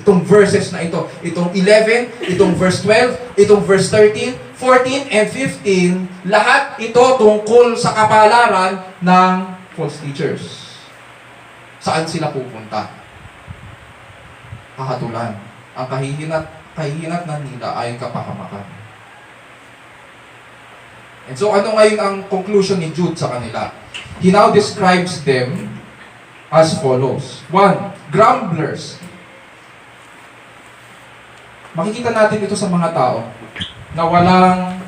itong verses na ito, itong 11, itong verse 12, itong verse 13, 14, and 15, lahat ito tungkol sa kapalaran ng false teachers. Saan sila pupunta? Kahatulan. Ang kahihinat na nila ay kapahamakan. And so ano ngayon ang conclusion ni Jude sa kanila? He now describes them as follows. 1. Grumblers. Makikita natin ito sa mga tao na walang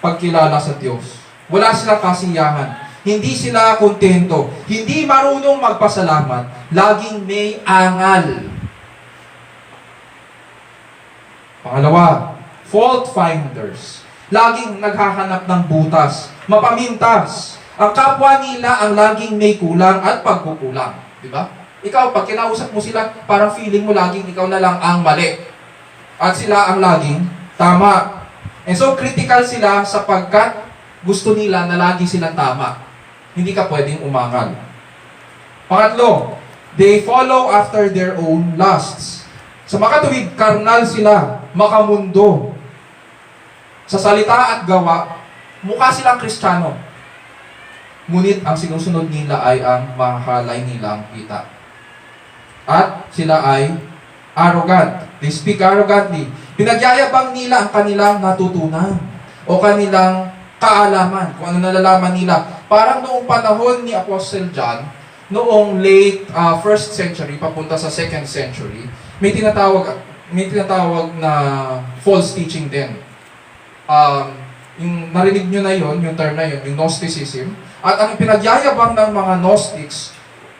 pagkilala sa Diyos. Wala silang kasiyahan. Hindi sila kontento. Hindi marunong magpasalamat. Laging may angal. Pangalawa, fault finders. Laging naghahanap ng butas, mapamintas. Ang kapwa nila ang laging may kulang at pagkukulang. Di ba? Ikaw, pag kinausap mo sila, parang feeling mo laging ikaw na lang ang mali. At sila ang laging tama. And so, critical sila sapagkat gusto nila na lagi silang tama. Hindi ka pwedeng umangal. Pangatlo, they follow after their own lusts. Sa makatuwid, karnal sila, makamundo. Sa salita at gawa, mukha silang Kristiyano. Ngunit ang sinusunod nila ay ang mahalay nilang kita. At sila ay arrogant. They speak arrogantly. Pinagyayabang nila ang kanilang natutunan o kanilang kaalaman, kung ano nalalaman nila. Parang noong panahon ni Apostle John, noong late 1st century, papunta sa 2nd century, may tinatawag na false teaching din. Yung narinig nyo na yon, yung term na yon, yung Gnosticism. At ang pinagyayabang ng mga Gnostics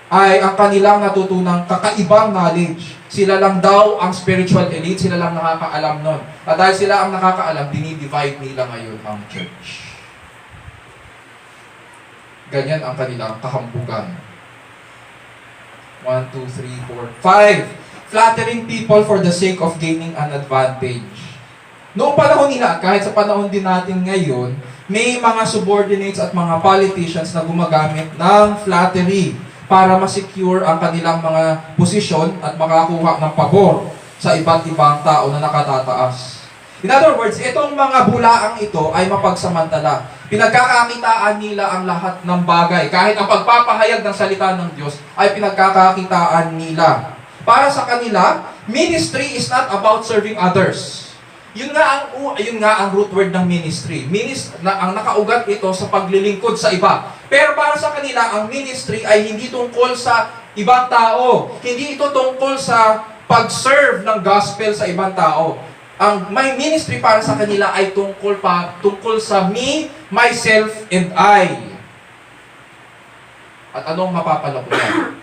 ay ang kanilang natutunang kakaibang knowledge. Sila lang daw ang spiritual elite, sila lang nakakaalam nun. At dahil sila ang nakakaalam, dinidivide nila ngayon ang church. Ganyan ang kanilang kahambugan. 1, 2, 3, 4, 5. Flattering people for the sake of gaining an advantage. Noong panahon nila, kahit sa panahon din natin ngayon, may mga subordinates at mga politicians na gumagamit ng flattery para ma-secure ang kanilang mga posisyon at makakuha ng pabor sa iba't ibang tao na nakatataas. In other words, itong mga bulaang ito ay mapagsamantala. Pinagkakakitaan nila ang lahat ng bagay. Kahit ang pagpapahayag ng salita ng Diyos ay pinagkakakitaan nila. Para sa kanila, ministry is not about serving others. Yun nga ang root word ng ministry. Ang nakaugat ito sa paglilingkod sa iba. Pero para sa kanila, ang ministry ay hindi tungkol sa ibang tao. Hindi ito tungkol sa pag-serve ng gospel sa ibang tao. Ang my ministry para sa kanila ay tungkol sa me, myself, and I. At anong mapapala ko yan?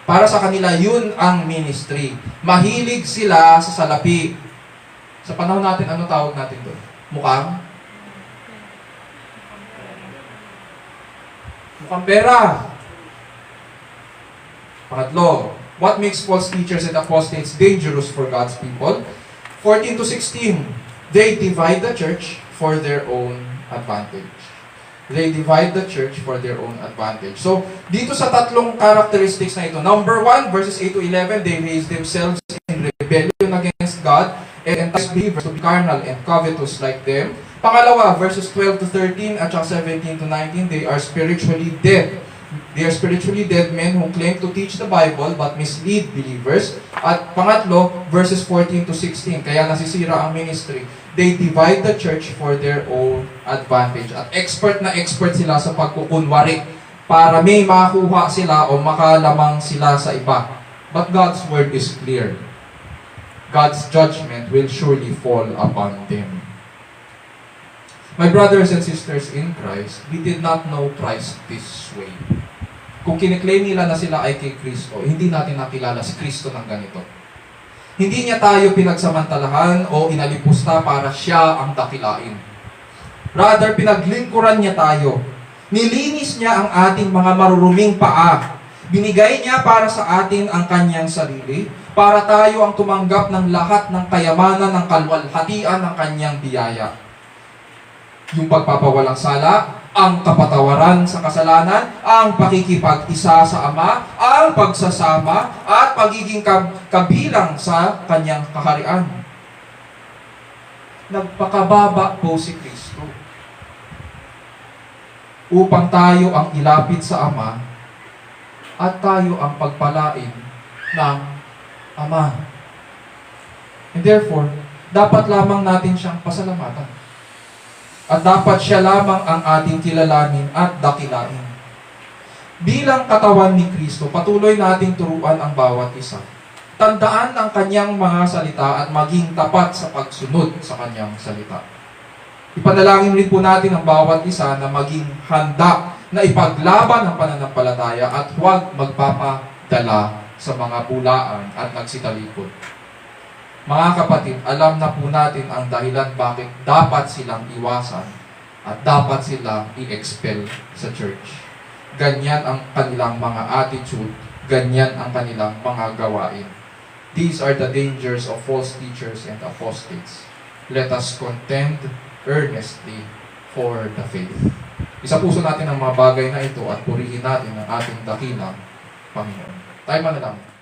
Para sa kanila, yun ang ministry. Mahilig sila sa salapi. Sa panahon natin, ano tawag natin doon? Mukhang pera. Pangatlo, what makes false teachers and apostates dangerous for God's people? 14 to 16, they divide the church for their own advantage. They divide the church for their own advantage. So, dito sa tatlong characteristics na ito, number 1, verses 8 to 11, they raise themselves in rebellion against God and entice believers to be carnal and covetous like them. Pangalawa, verses 12 to 13 at 17 to 19, they are spiritually dead. They are spiritually dead men who claim to teach the Bible but mislead believers. At pangatlo, verses 14 to 16, kaya nasisira ang ministry. They divide the church for their own advantage. At expert na expert sila sa pagkukunwari. para may makuha sila o makalamang sila sa iba. But God's word is clear. God's judgment will surely fall upon them. My brothers and sisters in Christ, we did not know Christ this way. Kung kiniklaim nila na sila ay kay Kristo, hindi natin nakilala si Kristo ng ganito. Hindi niya tayo pinagsamantalahan o inalipusta para siya ang dakilain. Rather, pinaglingkuran niya tayo. Nilinis niya ang ating mga maruruming paa. Binigay niya para sa atin ang kanyang sarili, para tayo ang tumanggap ng lahat ng kayamanan ng kalwalhatian ng kanyang biyaya. Yung pagpapawalang sala, ang kapatawaran sa kasalanan, ang pakikipag-isa sa Ama, ang pagsasama, at pagiging kabilang sa kanyang kaharian. Nagpakababa po si Kristo upang tayo ang ilapit sa Ama at tayo ang pagpalain ng Ama. And therefore, dapat lamang natin siyang pasalamatan. At dapat siya lamang ang ating kilalanin at dakilain. Bilang katawan ni Kristo, patuloy nating turuan ang bawat isa. Tandaan ang kanyang mga salita at maging tapat sa pagsunod sa kanyang salita. Ipanalangin rin po natin ang bawat isa na maging handa na ipaglaban ang pananampalataya at huwag magpapadala sa mga bulaan at nagsitalikod. Mga kapatid, alam na po natin ang dahilan bakit dapat silang iwasan at dapat silang i-expel sa church. Ganyan ang kanilang mga attitude, ganyan ang kanilang mga gawain. These are the dangers of false teachers and apostates. Let us contend earnestly for the faith. Isapuso natin ang mga bagay na ito at purihin natin ang ating dakilang Panginoon. Tayo manalangin.